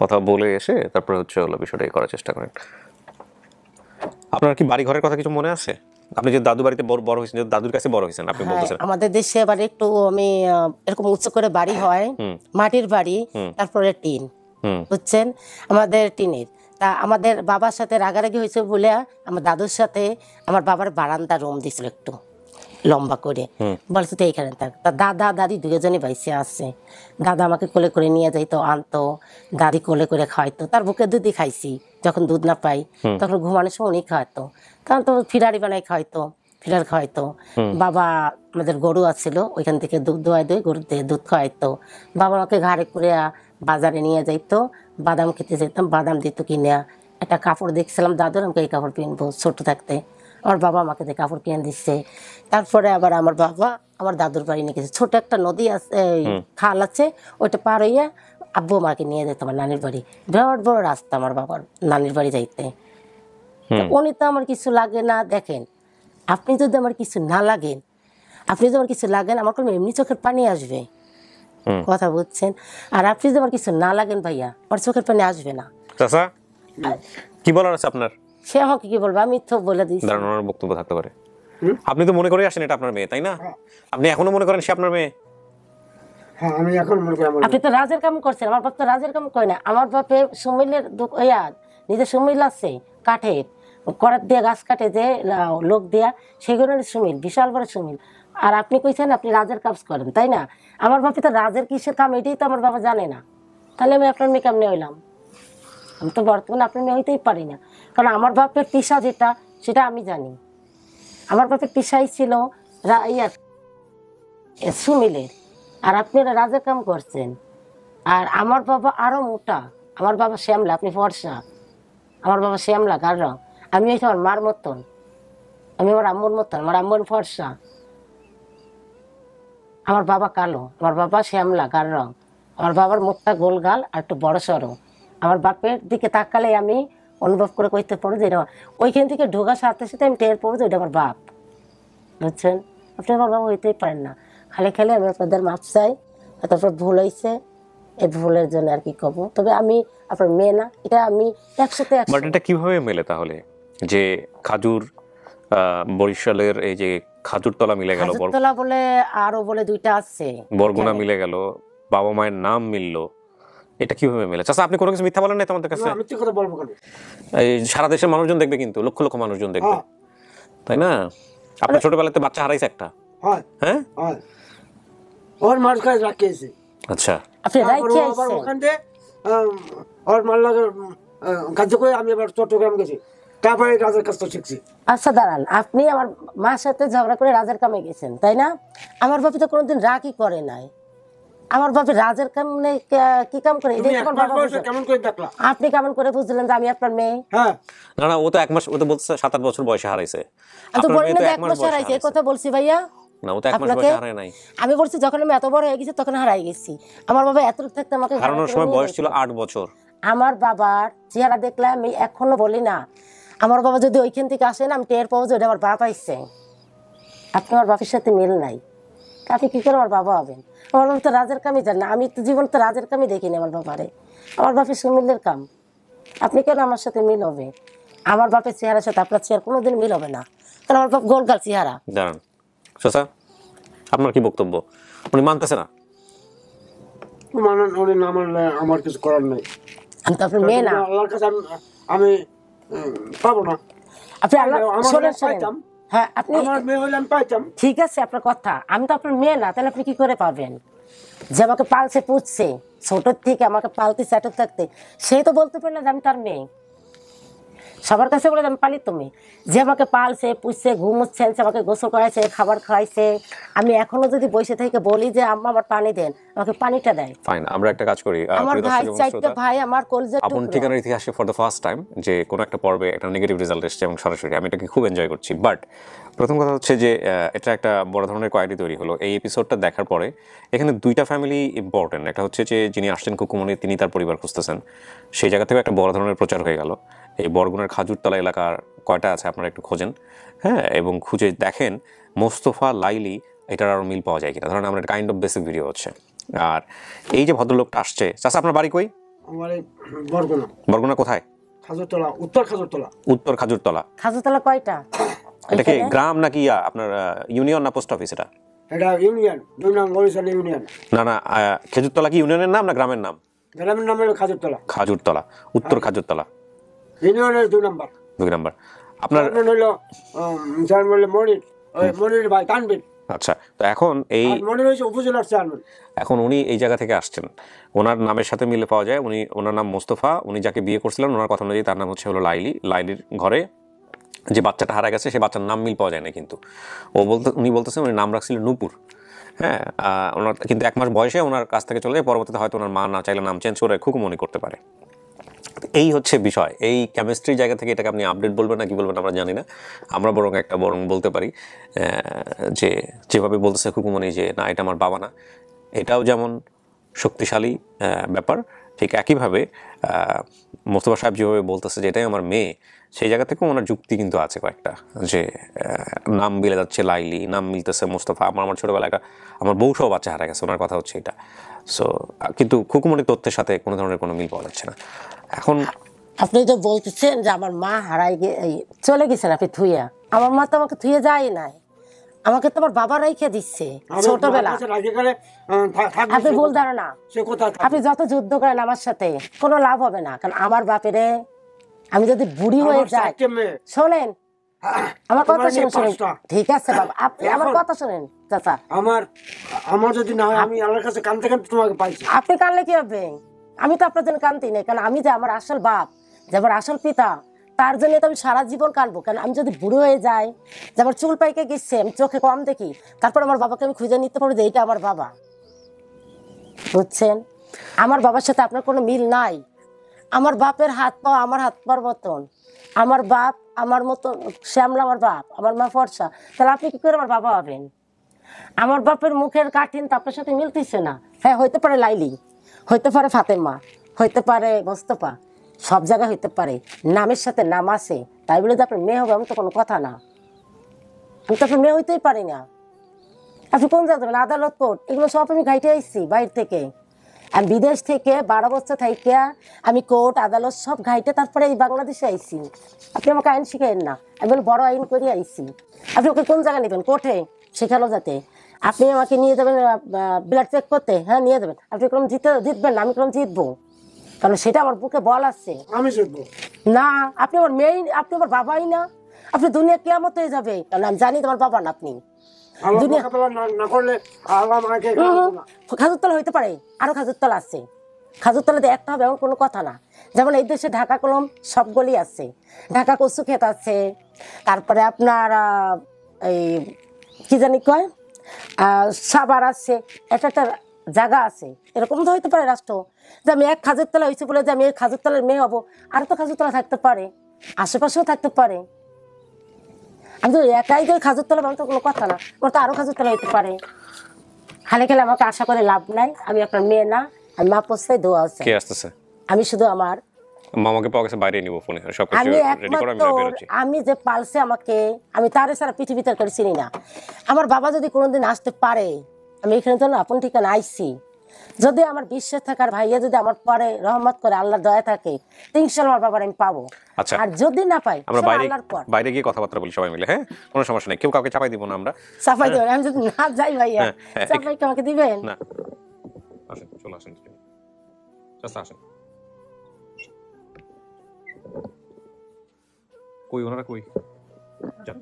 কথা বলে এসে তারপরে হচ্ছে হলো বিষয়টা করার চেষ্টা করেন। আপনার কি বাড়ি ঘরের কথা কিছু মনে আছে? আপনি যে দাদু বাড়িতে বড় হয়েছেন, যে দাদুর কাছে বড় হয়েছেন আপনি বলতেছেন। আমাদের দেশে বাড়ি একটু আমি এরকম উঁচু করে বাড়ি হয়, মাটির বাড়ি, তারপরে টিন, বুঝছেন, আমাদের টিনের। তা আমাদের বাবার সাথে রাগারাগি হয়েছে বলে আমার দাদুর সাথে আমার বাবার বারান্দা রুম দিছিল একটু লম্বা করে, বলছে তো এইখানে থাক। তা দাদা দাদি 2জনই বাইসে আছে। দাদা আমাকে কোলে করে নিয়ে যাইতো, আনতো, দাদি কোলে করে খাওয়াইতো। তার বুকে দুধই খাইছি, যখন দুধ না পাই তখন ঘুমানোর সময় উনি খাওয়াতো, তখন তো ফিরারি বানাই খাওয়াইতো, ফিরার খাওয়াইতো। বাবা আমাদের গরু আছিল, ওইখান থেকে দুধ দোয়াই দই গরুর থেকে দুধ খাওয়াইতো। বাবা আমাকে ঘাড়ে করে বাজারে নিয়ে যাইতো, বাদাম খেতে যেতাম, বাদাম দিত কিনে। একটা কাপড় দেখছিলাম দাদুর, আমাকে এই কাপড় কিনবো ছোট থাকতে, আমার বাবা আমাকে দিয়ে কাপড় কিনে দিচ্ছে। তারপরে আবার আমার বাবা আমার দাদুর বাড়ি নিয়ে গেছে, ছোট একটা নদী আছে, খাল আছে, ওইটা পার হইয়া আব্বু আমাকে নিয়ে যেত আমার নানির বাড়ি। বিরাট বড় রাস্তা আমার বাবার নানির বাড়ি যাইতে। উনি তো আমার কিছু লাগে না। দেখেন, আপনি যদি আমার কিছু না লাগেন, আপনি যদি আমার কিছু লাগেন, আমার কোনো এমনি চোখের পানি আসবে, কথা বুঝছেন? আর আপনি যদি আমার কিছু না লাগেন ভাইয়া, আমার চোখের পানি আসবে না। চাচা কি বলার আছে আপনার? সে আমাকে কি বলবো, আমি তো বলে দিচ্ছি। দাঁড়ান, ওনার বক্তব্য থাকতে পারে। আপনি তো মনে করে আসেন এটা আপনার মেয়ে, তাই না? আপনি এখনো মনে করেন সে আপনার মেয়ে? হ্যাঁ, আমি এখন মনে করি আমার আপনি তো রাজের কাম করছেন, আমার বাপ তো রাজের কাম করে না। আমার বাপে সমিলের নিজের সুমিল আছে কাঠের করাত দিয়ে গাছ কাটে যে লোক দিয়া সেগুলোর সুমিল বিশাল বড় সুমিল। আর আপনি কইছেন আপনি রাজের কাজ করেন, তাই না? আমার বাপি তো রাজের কিসের কাম এটাই তো আমার বাবা জানে না, তাহলে আমি আপনার মেয়ে কেমনে হইলাম? আমি তো বর্তমানে আপনার মেয়ে হইতেই পারি না, কারণ আমার বাপের পেশা যেটা সেটা আমি জানি। আমার বাপের পেশাই ছিল সুমিলের, আর আপনি রাজের কাম করছেন। আর আমার বাবা আরো মোটা, আমার বাবা শ্যামলা, আপনি ফর্সা। আমার বাবা শ্যামলা গার রং, আমি হয়েছি আমার মার মতন, আমি আমার আম্মুর মতন, আমার আম্মুর ফর্সা। আমার বাবা কালো, আমার বাবা শ্যামলা গার রং, আমার বাবার মুখটা গোল গাল আর একটু বড় সড়ো। আমার বাপের দিকে তাকালে আমি অনুভব করে কইতে পারো যে এটা ওইখান থেকে ঢোকার সাথে সাথে আমি টের পড়বো যে ওইটা আমার বাপ। বুঝছেন? আপনি আমার বাবা হইতেই পারেন না। খালি খালি আমি আপনাদের মাপ চাই, তারপর ভুল হয়েছে, এই ভুলের জন্য আর কি কব। তবে আমি আপনার মেয়ে না, এটা আমি 100-তে 100। বাট এটা কিভাবে মেলে তাহলে যে খাজুর বরিশালের এই যে খাজুরতলা মিলে গেল, খাজুরতলা বলে আরো বলে দুইটা আছে, বরগুনা মিলে গেল, বাবা মায়ের নাম মিললো, এটা কিভাবে মেলে? চাচা আপনি কোনো কিছু মিথ্যা বলেন না তোমাদের কাছে? আমি ঠিক কথা বলবো কেন? এই সারা দেশের মানুষজন দেখবে, কিন্তু লক্ষ লক্ষ মানুষজন দেখবে, তাই না? আপনার ছোটবেলাতে বাচ্চা হারাইছে একটা, হ্যাঁ? ওর মার কাছে রাখিয়েছে। আচ্ছা, আপনি রাইখে আবার আইছেন? ওখান থেকে ওর মার লাগে কাজ করে আমি আবার চট্টগ্রাম গেছি, তারপরে রাজার কাজটা শিখছি। আচ্ছা দাঁড়ান, আপনি আমার মার সাথে ঝগড়া করে রাজের কামে গেছেন, তাই না? আমার বাপি তো কোনোদিন রাগই করে নাই। আমার বাপি রাজের কামে কি কাম করে? কেমন করে দেখলা? আপনি কেমন করে বুঝলেন যে আমি আপনার মেয়ে? হ্যাঁ, না না, ও তো 1 মাস, ও তো বলছে 7-8 বছর বয়সে হারাইছে। আমি তো আপনার বলি মেয়ে না তো যে 1 1 মাস মাস বয়সে হারাইছে, এই হারাইছে। কথা বলছি ভাইয়া। না, ও তো 1 মাস আপনাকে বয়সে হারায় নাই। আমি বলছি যখন আমি এত বড় হয়ে গেছি তখন হারাই গেছি। আমার বাবা এতটুকু থাকতে আমাকে হারানোর সময় বয়স ছিল 8 বছর। আমার বাবার চেহারা দেখলে আমি এখনো বলি না, আমার বাবা যদি ওইখান থেকে আসেন আমি টের পাবো যে ওটা আমার বাবা আইছে। আপনি আমার বাপের সাথে মিল নাই, আপনি কি করে আমার বাবা হবেন? আমার বাবা তো রাজের কামই জান না, আমি তো জীবন তো রাজের কামই দেখিনি আমার বাবারে। আমার বাপের সুমিলের কাম, আপনি কেন আমার সাথে মিল হবে? আমার বাপের চেহারার সাথে আপনার চেহারা কোনোদিন মিল হবে না, কারণ আমার বাপ গোলগাল চেহারা। দাঁড়ান চাচা, আপনার কি বক্তব্য? উনি মানতেছে না? উনি না মানলে আমার কিছু করার নেই। আমি তো আপনার মেয়ে না। আল্লাহর কাছে আমি পাবো না। আপনি আল্লাহ শোনেন, পাইতাম, হ্যাঁ আপনি আমার মেয়ে হইলে আমি পাইতাম। ঠিক আছে আপনার কথা, আমি তো আপনার মেয়ে না, তাহলে আপনি কি করে পাবেন? যে আমাকে পালছে পুষছে ছোটোর থেকে, আমাকে পালতে ছোট থাকতে, সেই তো বলতে পারলে যে আমি তার মেয়ে। সবার কাছে বলে আমি পালি তুমি, যে আমাকে পালছে পুষছে ঘুমোচ্ছে, আমাকে গোসল করাইছে, খাবার খাওয়াইছে। আমি এখনো যদি বসে থেকে বলি যে আম্মা আমার পানি দেন, আমাকে পানিটা দেয়। ফাইন, আমরা একটা কাজ করি। আমার ভাই চারটা ভাই, আমার কলজের আপন টুকরো। ঠিকানার ইতিহাসে ফর দ্য ফার্স্ট টাইম যে কোনো একটা পর্বে একটা নেগেটিভ রেজাল্ট এসেছে এবং সরাসরি আমি এটাকে খুব এনজয় করছি। বাট প্রথম কথা হচ্ছে যে এটা একটা বড় ধরনের কোয়ালিটি তৈরি হলো এই এপিসোডটা দেখার পরে। এখানে দুইটা ফ্যামিলি ইম্পর্টেন্ট। একটা হচ্ছে যে যিনি আসছেন কুকুমনি, তিনি তার পরিবার খুঁজতেছেন, সেই জায়গা থেকে একটা বড় ধরনের প্রচার হয়ে গেল। এই বরগুনার খাজুরতলা এলাকার কয়টা আছে আপনারা একটু খোঁজেন, হ্যাঁ, এবং খুঁজে দেখেন মোস্তফা লাইলি এটার আরও মিল পাওয়া যায় কিনা। ধরেন আমরা কাইন্ড অফ বেসিক ভিডিও হচ্ছে। আর এই যে ভদ্রলোকটা আসছে, চাচা আপনার বাড়ি কই? আমার এই বরগুনা। বরগুনা কোথায়? খাজুরতলা, উত্তর খাজুরতলা। উত্তর খাজুরতলা। খাজুতলা কয়টা? এটা কি গ্রাম নাকি আপনার ইউনিয়ন না পোস্ট অফিস? এটা এটা ইউনিয়ন, 2 নং বরিশাল ইউনিয়ন। না না, খেজুরতলা কি ইউনিয়নের নাম না গ্রামের নাম? গ্রামের নাম হলো খাজুরতলা। খাজুরতলা, উত্তর খাজুরতলা, ইউনিয়নের 2 নম্বর। 2 নম্বর। আপনার হলো চেয়ারম্যান হলো মনির, ওই মনির ভাই তানবির। আচ্ছা, তো এখন এই মনির হচ্ছে উপজেলার চেয়ারম্যান। এখন উনি এই জায়গা থেকে আসছেন, ওনার নামের সাথে মিলে পাওয়া যায়। ওনার নাম মোস্তফা, উনি যাকে বিয়ে করছিলেন ওনার কথা অনুযায়ী তার নাম হচ্ছে হলো লাইলি। লাইলির ঘরে যে বাচ্চাটা হারা গেছে সেই বাচ্চার নাম মিল পাওয়া যায় না, কিন্তু উনি বলতেছেন উনি নাম রাখছিলেন নূপুর। হ্যাঁ, ওনার কিন্তু 1 মাস বয়সে ওনার কাছ থেকে চলে যায়। পরবর্তীতে হয়তো ওনার মা না চাইলে নাম চেঞ্জ করে খুকুমনি করতে পারে। এই হচ্ছে বিষয়। এই কেমিস্ট্রির জায়গা থেকে এটাকে আপনি আপডেট বলবেন না কি বলবেন আমরা জানি না। আমরা বরং বলতে পারি যে যেভাবে বলতেছে খুকুমনি যে না এটা আমার বাবা না, এটাও যেমন শক্তিশালী ব্যাপার, ঠিক একইভাবে মোস্তফা সাহেব যেভাবে বলতেছে যে এটাই আমার মেয়ে, সেই জায়গা থেকেও ওনার যুক্তি কিন্তু আছে কয়েকটা। যে নাম মিলে যাচ্ছে লাইলি, নাম মিলতেছে মোস্তফা। আমার ছোটোবেলায় আমার বউ সহ বাচ্চা হারা গেছে, ওনার কথা হচ্ছে এটা। সো কিন্তু খুকুমনির তথ্যের সাথে কোনো ধরনের কোনো মিল পাওয়া যাচ্ছে না। এখন আপনি তো বলতেছেন যে আমার মা হারাই চলে গেছেন আপনি থুইয়া। আমার মা তো আমাকে থুয়ে যায় নাই, আমাকে তো আমার বাবা রাইখে দিচ্ছে ছোটবেলা। আপনি ভুল ধারণা, আপনি যত যুদ্ধ করেন আমার সাথে কোনো লাভ হবে না, কারণ আমার বাপেরে আমি যদি বুড়ি হয়ে আমার যাই, 4টে মেয়ে। শোনেন আমার কথা তোমার নিয়ে শুনেন, 5টা। ঠিক আছে বাবা, আপনি আমার এখন- কথা শুনেন চাচা। আমার যদি না হয়, আমি আল্লাহর কাছে কাঁদতে কাঁদতে তোমাকে পাইছি। আপনি কানলে কি হবে? আমি তো আপনার জন্য কানতেই নাই, কারণ আমি যে আমার আসল বাপ, যে আমার আসল পিতা, তার জন্য তো আমি সারা জীবন কানবো। কারণ আমি যদি বুড়ো হয়ে যাই, যে আমার চুল পাইকে গেছে, আমি চোখে কম দেখি, তারপর আমার বাবাকে আমি খুঁজে নিতে পারবো যে এইটা আমার বাবা। বুঝছেন? আমার বাবার সাথে আপনার কোনো মিল নাই। আমার বাপের হাত পা আমার হাত পার মতন, আমার বাপ আমার মতন শ্যামলা, আমার বাপ, আমার মা ফর্সা, তাহলে আপনি কি করে আমার বাবা হবেন? আমার বাপের মুখের কাঠিন তো আপনার সাথে মিলতেছে না। হ্যাঁ, হইতে পারে লাইলি, হইতে পারে ফাতেমা, হইতে পারে মোস্তফা, সব জায়গায় হইতে পারে, নামের সাথে নাম আছে, তাই বলে যে আপনার মেয়ে হবে এমন তো কোনো কথা না। আমি তো আপনার মেয়ে হইতেই পারি না। আপনি কোন জায়গা যাবেন? আদালত, কোর্ট, এগুলো সব আমি ঘাইটে আসছি বাইরে থেকে। আমি বিদেশ থেকে 12 বছর থেকে আমি কোর্ট আদালত সব ঘাইটে তারপরে এই বাংলাদেশে আইছি। আপনি আমাকে আইন শিখাইন না, আমি বলে বড় আইন করে আইছি। আপনি ওকে কোন জায়গায় নেবেন? কোর্টে শেখানো যাতে। আপনি আমাকে নিয়ে যাবেন ব্লাড চেক করতে, হ্যাঁ নিয়ে যাবেন। আপনি কোনো জিতবেন না, আমি কোনো জিতবো, কারণ সেটা আমার বুকে বল আছে। আমি জিতবো না, আপনি আমার মেয়ে, আপনি আমার বাবাই না। আপনি দুনিয়া কিয়ামত হয়ে যাবে, কারণ আমি জানি তোমার বাবা না আপনি। আল্লাহ দুনিয়া- মোকাবেলা না করলে আল্লাহ আমাকে খাওয়াতো না। খাজুরতলা হইতে পারে, আরো খাজুরতলা আছে। খাজুরতলাতে একটা হবে এমন কোনো কথা না। যেমন এই দেশে ঢাকা কলম সবগুলি আছে, ঢাকা কচু ক্ষেত আছে, তারপরে আপনার এই কি জানি কয় সাবার আছে, এটা একটা জায়গা আছে। এরকম তো হইতে পারে রাষ্ট্র, যে আমি এক খাজুরতলা হয়েছি বলে যে আমি এই খাজুরতলার মেয়ে হবো। আর তো খাজুরতলা থাকতে পারে, আশেপাশেও থাকতে পারে। আমি তো একাই যে খাজুরতলা এমন তো কোনো কথা না, ওর তো আরো খাজুরতলা হইতে পারে। খালি খেলে আমাকে আশা করে লাভ নাই, আমি আপনার মেয়ে না, আমি মা পোস্তায় দোয়া আছে। কে আসতেছে? আমি শুধু আমার মামাকে পাওয়া গেছে, বাইরে নিব ফোনে সব কিছু আমি রেডি করে আমি একমাত্র বেরোচ্ছি। আমি যে পালছে আমাকে, আমি তারে সারা পৃথিবীতে করে চিনি না। আমার বাবা যদি কোনোদিন আসতে পারে, আমি এখানে তো না আপন ঠিকানা আইছি, যদি আমার বিশ্বাস থাকার ভাইয়া যদি আমার পরে রহমত করে আল্লাহর দয়া থাকে, তো ইনশাআল্লাহ আমার বাবার আমি পাবো। আচ্ছা। আর যদি না পাই, আমরা সেটা বাইরে আল্লাহর পর। বাইরে গিয়ে কথাবার্তা বলি সবাই মিলে, হ্যাঁ কোনো সমস্যা নেই, কেউ কাউকে চাপাই দিব না আমরা। সাফাই দেবেন, আমি যদি না যাই ভাইয়া, হ্যাঁ, সাফাই কি আমাকে দিবেন? না আসেন, চলে আসেন, চাচা আসেন। কই ওনারা কই? যান।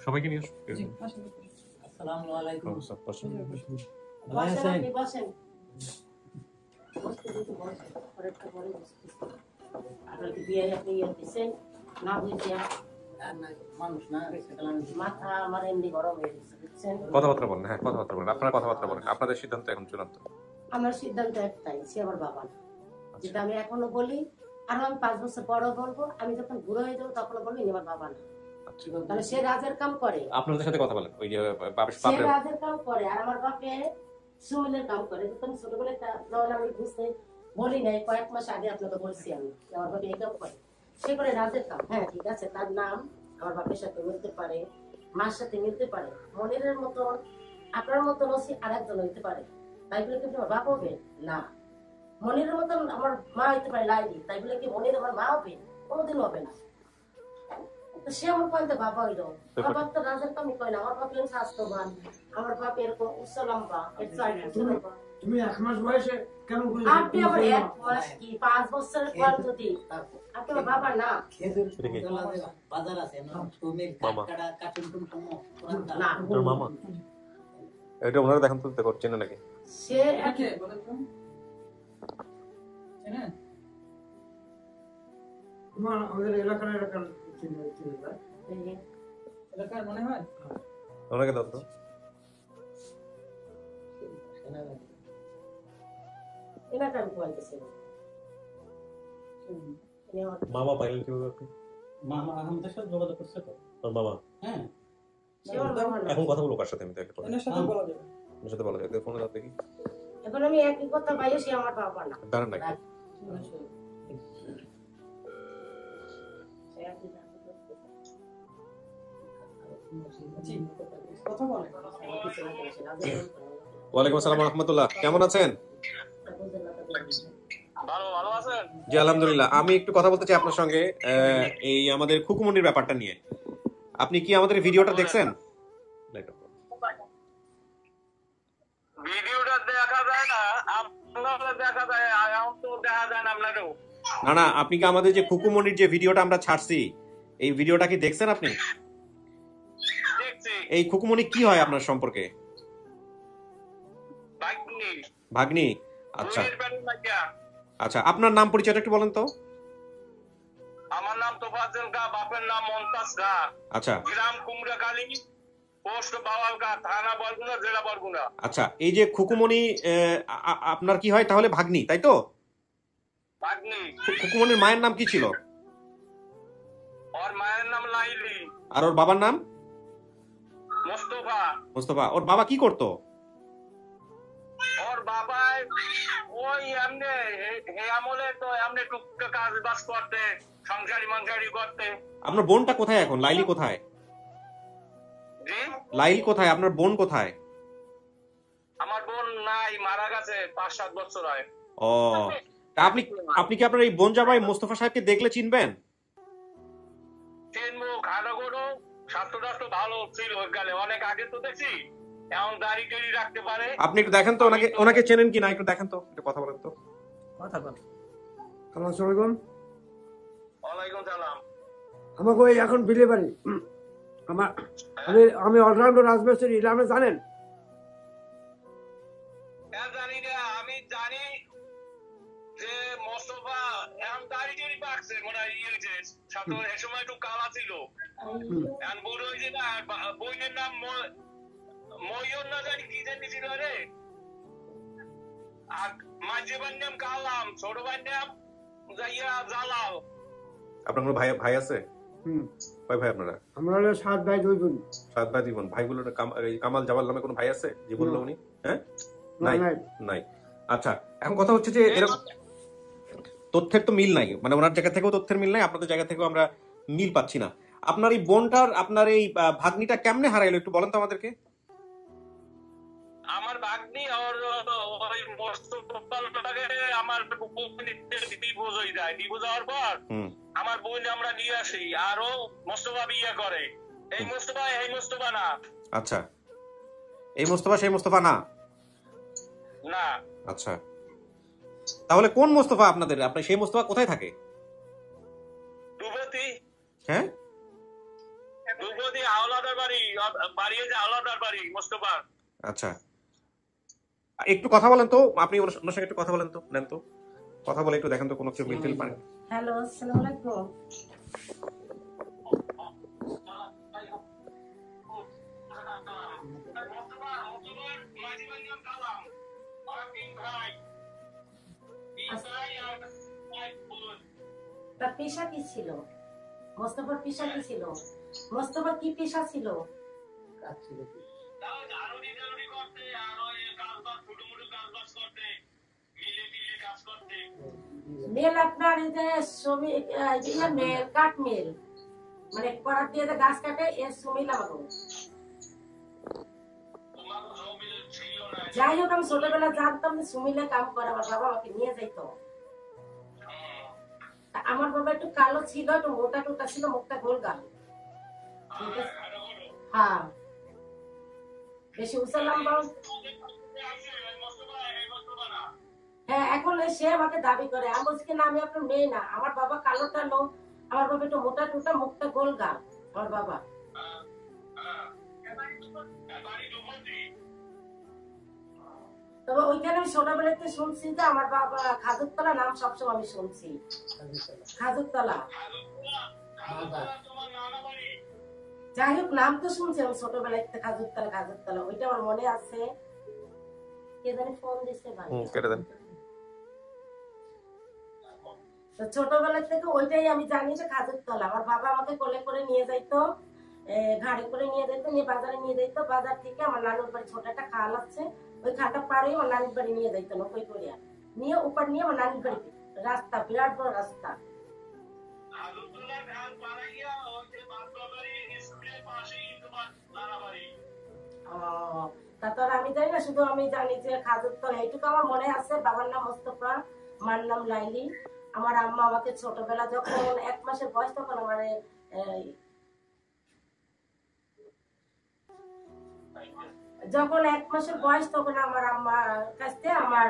সবাইকে নিয়ে আসো। আসসালামু আলাইকুম। বসেন, বসেন। ভালো আছেন? আপনি বসেন। বসতে দিতে বসেন, পরেরটা পরে বসতেছি। আপনার কি বিয়ে আপনি ইয়ে দিছেন? না বুঝিয়া আর না, মানুষ না সেটা আমি মাথা আমার এমনি গরম হয়ে গেছে, বুঝছেন? কথাবার্তা বলেন, হ্যাঁ কথাবার্তা বলেন, আপনারা কথাবার্তা বলেন, আপনাদের সিদ্ধান্ত এখন চূড়ান্ত। আমার সিদ্ধান্ত একটাই, সে আমার বাবা না। যেটা আমি এখনো বলি, আর আমি 5 বছর পরও বলবো, আমি যখন বুড়ো হয়ে যাবো তখন বলবো ইনি আমার বাবা না। তাহলে সে রাজের কাম করে, আপনাদের সাথে কথা বলেন, ওই যে সে রাজের কাম করে, আর আমার বাপে সুমিলের কাম করে। যখন ছোটবেলায় যখন আমি বুঝতে বলি নাই, কয়েক মাস আগে আপনাকে বলছি আমি, যে আমার বাপে এই কাম করে, সে করে রাজের কাম। হ্যাঁ ঠিক আছে, তার নাম আমার বাপের সাথে মিলতে পারে, মার সাথে মিলতে পারে, মনিরের মতন আপনার মতন ওসি আর একজন হইতে পারে, তাই বলে কি আমার বাপ হবে না। মনিরের মতন আমার মা হইতে পারে লাইলি, তাই বলে কি মনির আমার মা হবে? কোনোদিন হবে না। তো সে আমার পয়েন্টে বাবা হইল। আমার বাপ তো রাজের কামই করে না, আমার বাপ এরকম স্বাস্থ্যবান, আমার বাপ এরকম উচ্চ লম্বা, তুমি 1 মাস বয়সে কেমন করে আপনি আমার 1 মাস কি 5 বছরের পর যদি আপনি আমার বাবা না। খেজুর বাজার আছে না, তুমি কাটা কাটুন না তোর মামা এটা ওনারা দেখেন তো, করছেন নাকি? সে তোমার আমাদের এলাকার এলাকার মনে হয় ওনাকে দাও তো। এলাকার আমি বলতেছি মামা পাইলেন কিভাবে আপনি? মামা আমাদের সাথে যোগাযোগ করছে তো। তোর মামা হ্যাঁ, সে আমার বাবা না। এখন কথা বলো কার সাথে? আমি দেখতে পারি এনার সাথে বলা যাবে। ওর সাথে বলা যায়, ফোনে দাও দেখি। এখন আমি একই কথা পাইলে সে আমার বাবা না। দাঁড়ান নাকি? জি, কথা বলে। ওয়ালাইকুম আসসালাম ওয়া রাহমাতুল্লাহ, কেমন আছেন? জি আলহামদুলিল্লাহ। আমি একটু কথা বলতে চাই আপনার সঙ্গে এই আমাদের খুকুমনির ব্যাপারটা নিয়ে। আপনি কি আমাদের ভিডিওটা দেখছেন? ভিডিওটা দেখা যায় না, আপনারা দেখা যায় এখন তো দেখা যায় না আপনারও। না না, আপনি কি আমাদের যে খুকুমনির যে ভিডিওটা আমরা ছাড়ছি, এই ভিডিওটা কি দেখছেন আপনি? দেখছি। এই খুকুমনি কি হয় আপনার সম্পর্কে? ভাগ্নি। ভাগ্নি? আচ্ছা দুইয়ের বাড়ি লাগিয়া। আচ্ছা, আপনার নাম পরিচয়টা একটু বলেন তো। আমার নাম তোফাজ্জল গা, বাপের নাম মমতাজ গা। আচ্ছা গ্রাম কুমড়াকালী, পোস্ট বাওয়ালগা, থানা বরগুনা, জেলা বরগুনা। আচ্ছা, এই যে খুকুমনি আপনার কি হয় তাহলে? ভাগ্নি, তাই তো? ভাগ্নি। খুকুমনির মায়ের নাম কি ছিল? ওর মায়ের নাম লাইলি। আর ওর বাবার নাম? মোস্তফা। মোস্তফা। ওর বাবা কি করতো? ওর বাবা ওই এমনি হে আমলে তো এমনি টুকটাক কাজ বাজ করতে, সংসারি মংসারি করতে। আপনার বোনটা কোথায় এখন? লাইলি কোথায়? জি? লাইলি কোথায়? আপনার বোন কোথায়? আমার বোন নাই, মারা গেছে 5-7 বছর হয়। ও, তা আপনি কি আপনার এই বোন জামাই মোস্তফা সাহেবকে দেখলে চিনবেন? চিনবো, খাটো গরু, স্বাস্থ্য ভালো ছিল ওই কালে, অনেক আগে তো দেখছি। এখন দাড়ি টাড়ি রাখতে পারে। আপনি একটু দেখেন তো ওনাকে চেনেন কিনা, একটু দেখেন তো, একটু কথা বলেন তো। কথা বল। আসসালামু আলাইকুম। ওয়ালাইকুম সালাম। আমাকে ওই এখন বিলে বাড়ি আমি অলরাউন্ডার রাজমিস্ত্রি, এটা আপনি জানেন? হ্যাঁ জানি না, আমি জানি যে মোস্তফা এখন দাড়ি টাড়ি পাকছে, মনে হয় ইয়ে হয়েছে, সাথে এ সময় একটু কালা ছিল। এখন বুড়ো হয়েছে না, বইনের নাম ময়ূর না জানি কি জানি ছিল রে। আর মাঝে ভাইয়ের নাম কালাম, ছোট ভাইয়ের নাম যাইয়া জালাল। আপনার কোনো ভাই আছে? কয় ভাই আপনারা? আমরা হলো 7 ভাই 2 বোন। 7 ভাই 2 বোন। ভাইগুলো কামাল জামাল নামে কোনো ভাই আছে যে বললো উনি? হ্যাঁ, নাই নাই। আচ্ছা, এখন কথা হচ্ছে যে এরকম তথ্যের তো মিল নাই, মানে ওনার জায়গা থেকেও তথ্যের মিল নাই, আপনাদের জায়গা থেকেও আমরা মিল পাচ্ছি না। আপনার এই বোনটার, আপনার এই ভাগ্নিটা কেমনে হারাইলো একটু বলেন তো আমাদেরকে। আমার ভাগ্নি আর ওই মোস্তফাকে আমার ডিভোর্স হয়ে যায়। ডিভোর্স হওয়ার পর আমার বোন আমরা নিয়ে আসি, আরো মোস্তফা বিয়ে করে। এই মোস্তফা না। আচ্ছা, এই মোস্তফা সেই মোস্তফা না? না। আচ্ছা, তাহলে কোন মোস্তফা আপনাদের? আপনার সেই মোস্তফা কোথায় থাকে? দুবতি। হ্যাঁ, দুবতি আওলাদার বাড়ি, যে আওলাদার বাড়ি মোস্তফা। আচ্ছা, একটু কথা বলেন তো, আপনি ওনার সঙ্গে একটু কথা বলেন তো, নেন তো কথা বলে একটু দেখেন তো কোনো কিছু মিল পান। হ্যালো, আসসালামু আলাইকুম। তার পেশা কি ছিল? মোস্তফার পেশা কি ছিল? মোস্তফার কি পেশা ছিল? মেল আপনার এই যে শ্রমিক, মেল কাঠ মেল, মানে করার দিয়ে যে গাছ কাটে, এর শ্রমিক আমাকে। যাই হোক, আমি ছোটবেলা জানতাম যে সুমিলে কাম করে, আমার বাবা আমাকে নিয়ে যাইতো। আমার বাবা একটু কালো ছিল, একটু মোটা টোটা ছিল, মুখটা গোল গাল। হ্যাঁ, বেশি উসালাম বাবু। হ্যাঁ, এখন সে আমাকে দাবি করে। আমি বলছি না, আমি আপনার মেয়ে না। আমার বাবা কালো টালো, আমার বাবা একটু মোটা টোটা, মুখটা গোল গাল আমার বাবা। তবে ওইখানে আমি ছোটবেলাতে শুনছি যে আমার বাবা খাজুরতলা নাম সবসময় আমি শুনছি, খাজুরতলা। যাই হোক, নাম তো শুনছি আমি ছোটবেলাতে, খাজুরতলা। ওইটা আমার মনে আছে। কে জানি ফোন দিছে ভাই, ছোটবেলা থেকে ওইটাই আমি জানি যে খাজুরতলা। আমার বাবা আমাকে কোলে করে নিয়ে যাইতো, ঘাড়ে করে নিয়ে যাইতো, নিয়ে বাজারে নিয়ে যাইতো। বাজার থেকে আমার নানুর বাড়ি ছোট একটা খাল আছে, ওই খালটা পাড়ে আমার নানির বাড়ি নিয়ে যাইতো, নৌকোয় করিয়া নিয়ে উপর নিয়ে আমার নানির বাড়ি। রাস্তা বিরাট বড় রাস্তা। তারপর আমি জানি না, শুধু আমি জানি যে খাজুরতলা, এইটুকু আমার মনে আছে। বাবার নাম মোস্তফা, মার নাম লাইলি। আমার আম্মা আমাকে ছোটবেলা যখন 1 মাসের বয়স, তখন আমার যখন 1 মাসের বয়স তখন আমার আম্মার কাছ থেকে আমার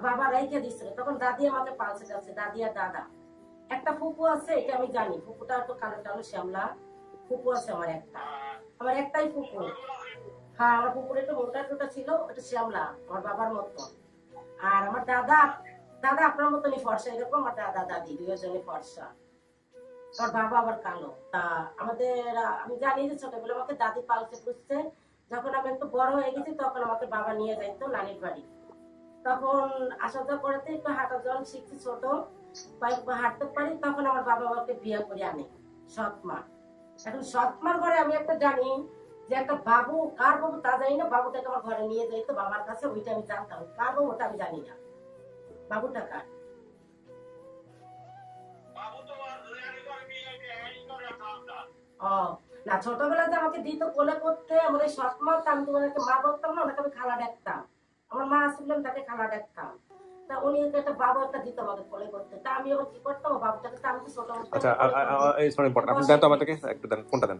বাবা রেখে দিচ্ছিল, তখন দাদি আমাকে পালছে টালছে, দাদি আর দাদা। একটা ফুপু আছে, এটা আমি জানি, ফুপুটা তো কালো টালো শ্যামলা ফুপু আছে আমার একটা, আমার একটাই ফুপু। হ্যাঁ, আমার ফুপুর একটু মোটা টোটা ছিল, ওটা শ্যামলা আমার বাবার মতো। আর আমার দাদা আপনার মতনই ফর্সা, এরকম আমার দাদা দাদি দুজনই ফর্সা। আমার বাবা আবার কালো। তা আমাদের আমি জানি যে ছোটবেলা আমাকে দাদি পালছে পুষছে। যখন আমি একটু বড় হয়ে গেছি তখন আমাকে বাবা নিয়ে যাইতো নানির বাড়ি। তখন আসা যাওয়া করতে একটু হাঁটা যখন শিখছি, ছোট কয়েকবার হাঁটতে পারি, তখন আমার বাবা আমাকে বিয়ে করে আনে সৎ মা। এখন সৎ মার ঘরে আমি একটা জানি যে একটা বাবু, কার বাবু তা জানি না, বাবুটাকে আমার ঘরে নিয়ে যাইতো বাবার কাছে, ওইটা আমি জানতাম। কার বাবু ওটা আমি জানি না, বাবুটা কার। ও না, ছোটবেলাতে আমাকে দিত কোলে করতে আমার এই সৎ মা, আমি তোমার মা বলতাম না, ওনাকে আমি খালা ডাকতাম। আমার মা আসছিলাম, তাকে খালা ডাকতাম। তা উনি একটা বাবু একটা দিত আমাকে কোলে করতে। তা আমি আবার কি করতাম, বাবুটাকে আমি তো ছোট। আচ্ছা, ইটস নট ইম্পর্টেন্ট। আপনি দেন তো আমাদেরকে একটু দেন, ফোনটা দেন।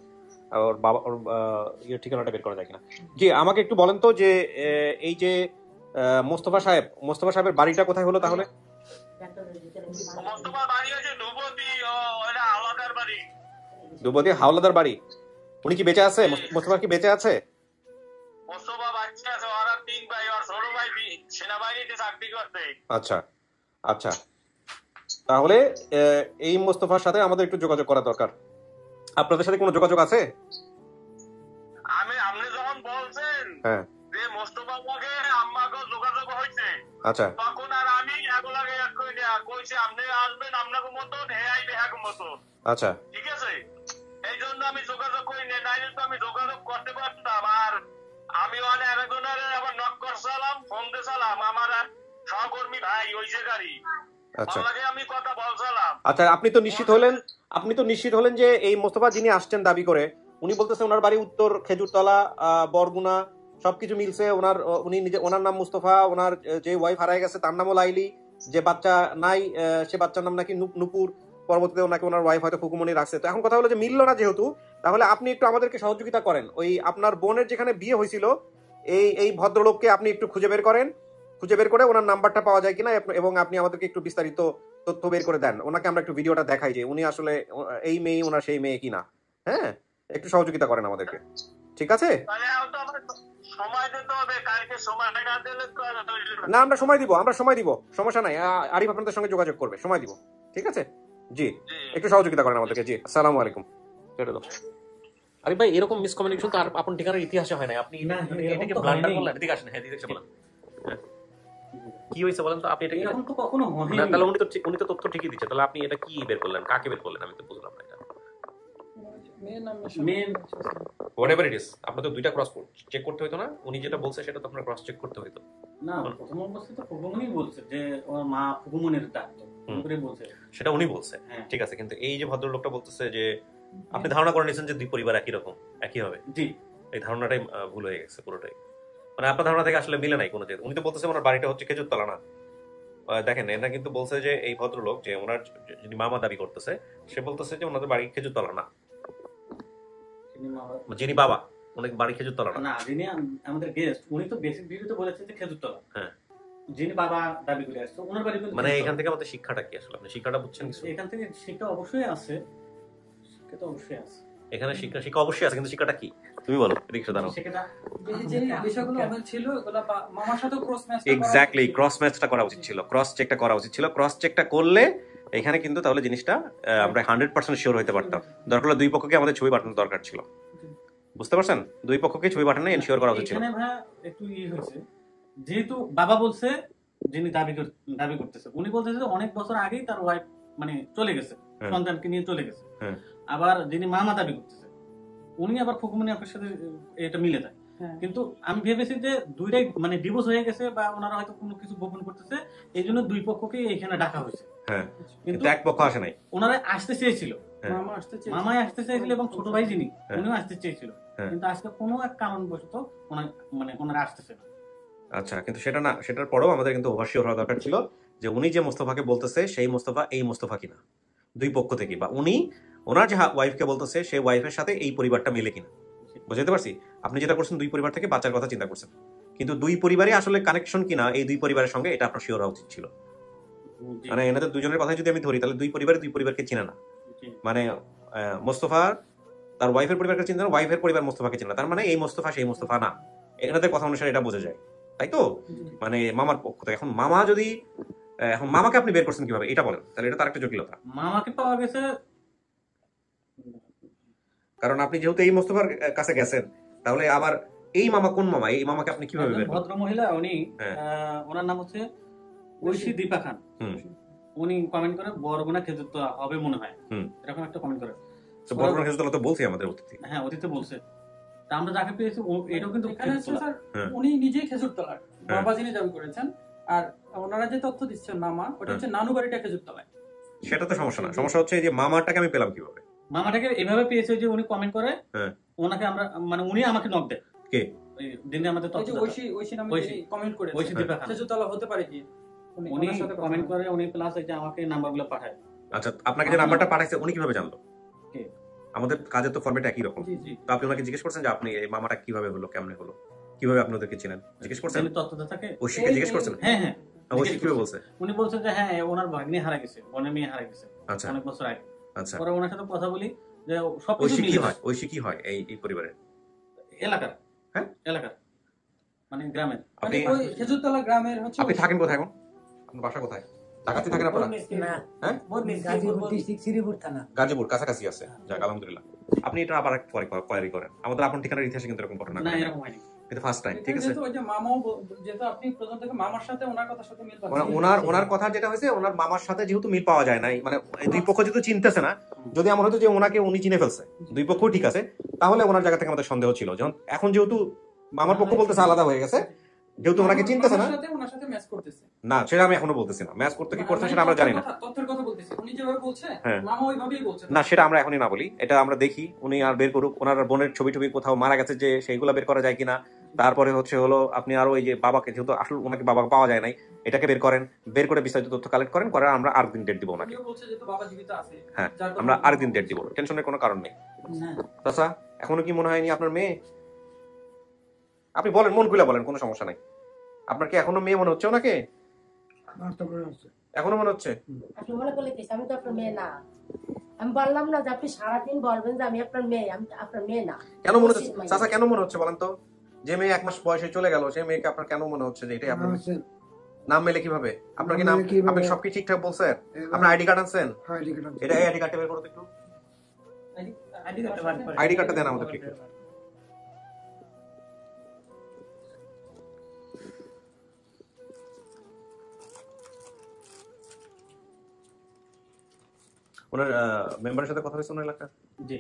ওর বাবা ওর ইয়ে ঠিকানাটা বের করা যায় কিনা। জি, আমাকে একটু বলেন তো যে এই যে মোস্তফা সাহেবের বাড়িটা কোথায় হলো তাহলে? দুবতি হাওলাদার বাড়ি। উনি কি বেঁচে আছে? মোস্তফা কি বেঁচে আছে? আচ্ছা আচ্ছা, তাহলে এই মোস্তফার সাথে আমাদের একটু যোগাযোগ করা দরকার। আপনাদের সাথে কোনো যোগাযোগ আছে? আপনি যখন বলছেন হ্যাঁ যে মোস্তফা আম্মাকে যোগাযোগ হয়েছে, আচ্ছা, তখন আর আমি এগুলাকে কইছি আপনি আসবেন আপনাকে মতন, হে আইবে এক মতন। আচ্ছা, ঠিক আছে, এই জন্য আমি যোগাযোগ করি নাইলে তো আমি যোগাযোগ করতে পারতাম। আর আমি অনেক একজনের আবার নক করছিলাম, ফোন দিয়েছিলাম আমার সহকর্মী ভাই ওই যে গাড়ি, আচ্ছা আমি কথা বলছিলাম। আচ্ছা, আপনি তো নিশ্চিত হলেন যে এই মোস্তফা যিনি আসছেন দাবি করে, উনি বলতেছে ওনার বাড়ি উত্তর খেজুরতলা, বরগুনা, সবকিছু মিলছে। উনি নিজে, ওনার নাম মুস্তফা, ওনার যে ওয়াইফ হারায় গেছে তার নামও লাইলি, যে বাচ্চা নাই সে বাচ্চার নাম নাকি নুপুর, পরবর্তীতে ওনাকে ওনার ওয়াইফ হয়তো ফুকুমনি রাখছে। তো এখন কথা হলো যে মিললো না যেহেতু, তাহলে আপনি একটু আমাদেরকে সহযোগিতা করেন। ওই আপনার বোনের যেখানে বিয়ে হয়েছিল এই ভদ্রলোককে আপনি একটু খুঁজে বের করেন, খুঁজে বের করে ওনার নাম্বারটা পাওয়া যায় কিনা, এবং আপনি আমাদেরকে একটু বিস্তারিত তথ্য বের করে দেন। ওনাকে আমরা একটু ভিডিওটা দেখাই যে উনি আসলে এই মেয়ে, ওনার সেই মেয়ে কিনা। হ্যাঁ, একটু সহযোগিতা করেন আমাদেরকে, ঠিক আছে? না, আমরা সময় দিব, সমস্যা নাই। আরিফ আপনাদের সঙ্গে যোগাযোগ করবে, সময় দিব, ঠিক আছে? জি, একটু সহযোগিতা করেন আমাদেরকে। জি, আসসালামু আলাইকুম। আরিফ ভাই, এরকম মিসকমিউনিকেশন তো আর আপনার ঠিকানার ইতিহাসে হয় না। আপনি এটাকে ব্লান্ডার করলেন। এদিকে আসেন, হ্যাঁ এদিকে এসে বলেন কি হয়েছে বলেন তো। আপনি এটা এরকম তো কখনো হয়নি। না, তাহলে উনি তো তথ্য ঠিকই দিচ্ছে, তাহলে আপনি এটা কি বের করলেন, কাকে বের করলেন? আমি তো বুঝলাম না এটা। হোয়াটএভার ইট ইজ, আপনাদের দুইটা ক্রস চেক করতে হইতো না? উনি যেটা বলছে সেটা তো আপনার ক্রস চেক করতে হইতো না। প্রথম অবস্থায় তো ফুকুমনি বলছে যে ওর মা ফুকুমনির ডাকতো, বলছে সেটা উনি বলছে, ঠিক আছে। কিন্তু এই যে ভদ্রলোকটা বলতেছে যে আপনি ধারণা করে নিয়েছেন যে দুই পরিবার একই রকম, একই হবে। জি, এই ধারণাটাই ভুল হয়ে গেছে পুরোটাই। মানে আপনার ধারণা থেকে আসলে মিলে নাই কোনো। যে উনি তো বলতেছে ওনার বাড়িটা হচ্ছে খেজুরতলা না। দেখেন, এরা কিন্তু বলছে যে এই ভদ্রলোক যে ওনার যিনি মামা দাবি করতেছে, সে বলতেছে যে ওনাদের বাড়ি খেজুরতলা না, যিনি বাবা ওনার বাড়ি খেজুরতলা না। যিনি আমাদের গেস্ট উনি তো বেসিক ভিডিওতে বলেছেন যে খেজুরতলা। হ্যাঁ, যিনি বাবা দাবি করে আসছে ওনার বাড়ি। মানে এখান থেকে আমাদের শিক্ষাটা কি আসলে? আপনি শিক্ষাটা বুঝছেন কিছু? এখান থেকে শিক্ষা অবশ্যই আছে, শিক্ষা তো অবশ্যই আছে। এখানে শিক্ষা অবশ্যই আছে, কিন্তু শিক্ষাটা কি তুমি বলো? এদিকে দাঁড়াও। যে বিষয়গুলো অমিল ছিল ওগুলো মামার সাথে ক্রস ম্যাচ, এক্স্যাক্টলি, ক্রস ম্যাচটা করা উচিত ছিল, ক্রস চেকটা করা উচিত ছিল। ক্রস চেকটা করলে এখানে কিন্তু তাহলে জিনিসটা আমরা 100% শিওর হতে পারতাম। দরকার হলে দুই পক্ষকে আমাদের ছবি পাঠানোর দরকার ছিল, বুঝতে পারছেন? দুই পক্ষকে ছবি পাঠানো এনশিওর করা উচিত ছিল। এখানে ভাই একটু হয়েছে, যেহেতু বাবা বলছে, যিনি দাবি করতেছে উনি বলতেছে যে অনেক বছর আগেই তার ওয়াইফ মানে চলে গেছে, সন্তানকে নিয়ে চলে গেছে। আবার যিনি মামা দাবি করতেছে উনি আবার ফুকুমনি আপনার সাথে এটা মিলে যায়। কিন্তু আমি ভেবেছি যে দুইটাই মানে ডিভোর্স হয়ে গেছে বা ওনারা হয়তো কোনো কিছু গোপন করতেছে, এই জন্য দুই পক্ষকে এখানে ডাকা হয়েছে। কিন্তু এক পক্ষ আসে নাই। ওনারা আসতে চেয়েছিল, মামাই আসতে চেয়েছিল এবং ছোট ভাই যিনি উনিও আসতে চেয়েছিল, কিন্তু আজকে কোনো এক কারণবশত মানে ওনারা আসতেছে না। আচ্ছা, কিন্তু সেটা না, সেটার পরেও আমাদের কিন্তু ওভারশিওর হওয়া দরকার ছিল যে উনি যে মোস্তফাকে বলতেছে সেই মোস্তফা এই মোস্তফা কিনা, দুই পক্ষ থেকে, বা উনি ওনার যে ওয়াইফকে বলতেছে সেই ওয়াইফের সাথে এই পরিবারটা মিলে কিনা। বুঝতে পারছি। আপনি যেটা করছেন দুই পরিবার থেকে বাচ্চার কথা চিন্তা করছেন, কিন্তু দুই পরিবারই আসলে কানেকশন কিনা এই দুই পরিবারের সঙ্গে এটা আপনার শিওর হওয়া উচিত ছিল। মানে এনাদের দুজনের কথাই যদি আমি ধরি তাহলে দুই পরিবারকে চিনে না। মানে মোস্তফা তার ওয়াইফের পরিবারকে চিনে না, ওয়াইফের পরিবার মোস্তফাকে চিনে না। তার মানে এই মোস্তফা সেই মোস্তফা না, এনাদের কথা অনুসারে এটা বোঝা যায়, তাই তো? মানে মামার পক্ষ থেকে। এখন মামা যদি এখন মামাকে আপনি বের করছেন কিভাবে এটা বলেন, তাহলে এটা তার একটা জটিলতা। মামাকে পাওয়া গেছে কারণ আপনি যেহেতু এই মোস্তফার কাছে গেছেন, তাহলে আবার এই মামা কোন মামা? এই মামাকে আপনি কিভাবে বের করবেন? ভদ্র মহিলা, উনি ওনার নাম হচ্ছে ঐশী দীপা খান। উনি কমেন্ট করে বরগুনা খেজুরতলা হবে মনে হয়, এরকম একটা কমেন্ট করে। তো বরগুনা খেজুরতলা তো বলছি আমাদের অতিথি। হ্যাঁ, অতিথি বলছে। তা আমরা যাকে পেয়েছি এটাও কিন্তু উনি নিজেই খেজুরতলার বাবা যিনি দাবি করেছেন। আর ওনারা যে তথ্য দিচ্ছেন মামা, ওটা হচ্ছে নানু বাড়িটা খেজুরতলায়। সেটা তো সমস্যা না, সমস্যা হচ্ছে যে মামাটাকে আমি পেলাম কিভাবে? মামাটাকে এভাবে পেয়েছে যে উনি কমেন্ট করে, ওনাকে আমরা মানে উনি আমাকে নক দেয়। কে? ওই দিনে আমাদের তথ্য ঐশী নামে কমেন্ট করে ঐশী দীপা খান খেজুরতলা হতে পারে কি উনি কমেন্ট করে, উনি প্লাস এই যে আমাকে নাম্বারগুলো পাঠায়। আচ্ছা, আপনাকে যে নাম্বারটা পাঠাইছে উনি কিভাবে জানলো? আমাদের কাজের তো ফরম্যাট একই রকম। তো আপনি ওনাকে জিজ্ঞেস করছেন যে আপনি এই মামাটা কিভাবে হলো, কেমনে হলো, কিভাবে আপনি ওদেরকে চিনেন? জিজ্ঞেস করছেন? তথ্যটা থাকে ঐশীকে জিজ্ঞেস করছেন? হ্যাঁ হ্যাঁ। ঐশী কিভাবে বলছে? উনি বলছেন যে হ্যাঁ ওনার ভাগ্নি হারা গেছে, বোনের মেয়ে হারা গেছে অনেক বছর আগে। আচ্ছা, পরে ওনার সাথে কথা বলি যে সব ঐশী কি হয়? ঐশী কি হয় এই পরিবারের? এলাকার। হ্যাঁ, এলাকার মানে গ্রামের। আপনি খেজুরতলা গ্রামের হচ্ছে। আপনি থাকেন কোথায় এখন? আপনার বাসা কোথায়? ঢাকাতে থাকেন আপনারা? হ্যাঁ, গাজীপুর ডিস্ট্রিক্ট শ্রীপুর থানা। গাজীপুর কাছাকাছি আছে। যাক আলহামদুলিল্লাহ। আপনি এটা আবার পরে কোয়ারি করেন। আমাদের আপন ঠিকানার ইতিহাসে কিন্তু এরকম ঘটনা না, এরকম হয়নি। এটা ফার্স্ট টাইম। ঠিক আছে, ওই যে মামাও যেহেতু আপনি প্রথম থেকে মামার সাথে ওনার কথার সাথে মিল পাচ্ছেন। ওনার কথা যেটা হয়েছে, ওনার মামার সাথে যেহেতু মিল পাওয়া যায় নাই, মানে দুই পক্ষ যেহেতু চিনতেছে না, যদি আমার হতো যে ওনাকে উনি চিনে ফেলছে, দুই পক্ষ ঠিক আছে, তাহলে ওনার জায়গা থেকে আমাদের সন্দেহ ছিল। যখন এখন যেহেতু মামার পক্ষ বলতেছে আলাদা হয়ে গেছে, যেহেতু ওনাকে চিনতেছে না, ওনার সাথে ম্যাচ করতেছে না সেটা আমি এখনো বলতেছি না। ম্যাচ করতে কি করতে সেটা আমরা জানি না। তথ্যের কথা বলতেছি, উনি যেভাবে বলছে মামা ওইভাবেই বলছে না, সেটা আমরা এখনই না বলি, এটা আমরা দেখি উনি আর বের করুক। ওনার বোনের ছবি কোথাও মারা গেছে যে সেইগুলো বের করা যায় কিনা। তারপরে হলো আপনি আরো এই যে বাবাকে, যেহেতু আসলে ওনাকে বাবা পাওয়া যায় নাই, এটাকে বের করেন, বের করে বিস্তারিত তথ্য কালেক্ট করেন, করে আমরা আরেকদিন ডেট দিব ওনাকে। হ্যাঁ, আমরা আরেকদিন ডেট দিব, টেনশনের কোনো কারণ নেই। চাচা, এখনো কি মনে হয়নি আপনার মেয়ে? আপনি বলেন, মন খুলে বলেন, কোনো সমস্যা নাই। আপনার কি এখনো মেয়ে মনে হচ্ছে ওনাকে? এখনো মনে হচ্ছে? আপনি মনে করলে কি আমি তো আপনার মেয়ে না? আমি বললাম না যে আপনি সারাদিন বলবেন যে আমি আপনার মেয়ে, আমি আপনার মেয়ে না। কেন মনে হচ্ছে চাচা? কেন মনে হচ্ছে বলেন তো? যে মেয়ে 1 মাস বয়সে চলে গেল, সেই মেয়েকে আপনার কেন মনে হচ্ছে যে এটাই আপনার? নাম মেলে কিভাবে? আপনার কি নাম, আপনি সবকি ঠিকঠাক বলছেন? আপনার আইডি কার্ড আনছেন? এটা আইডি কার্ডটা বের করো তো একটু। আইডি কার্ডটা দেন আমাদের একটু। ওনার মেম্বারের সাথে কথা হয়েছে ওনার এলাকার? জি,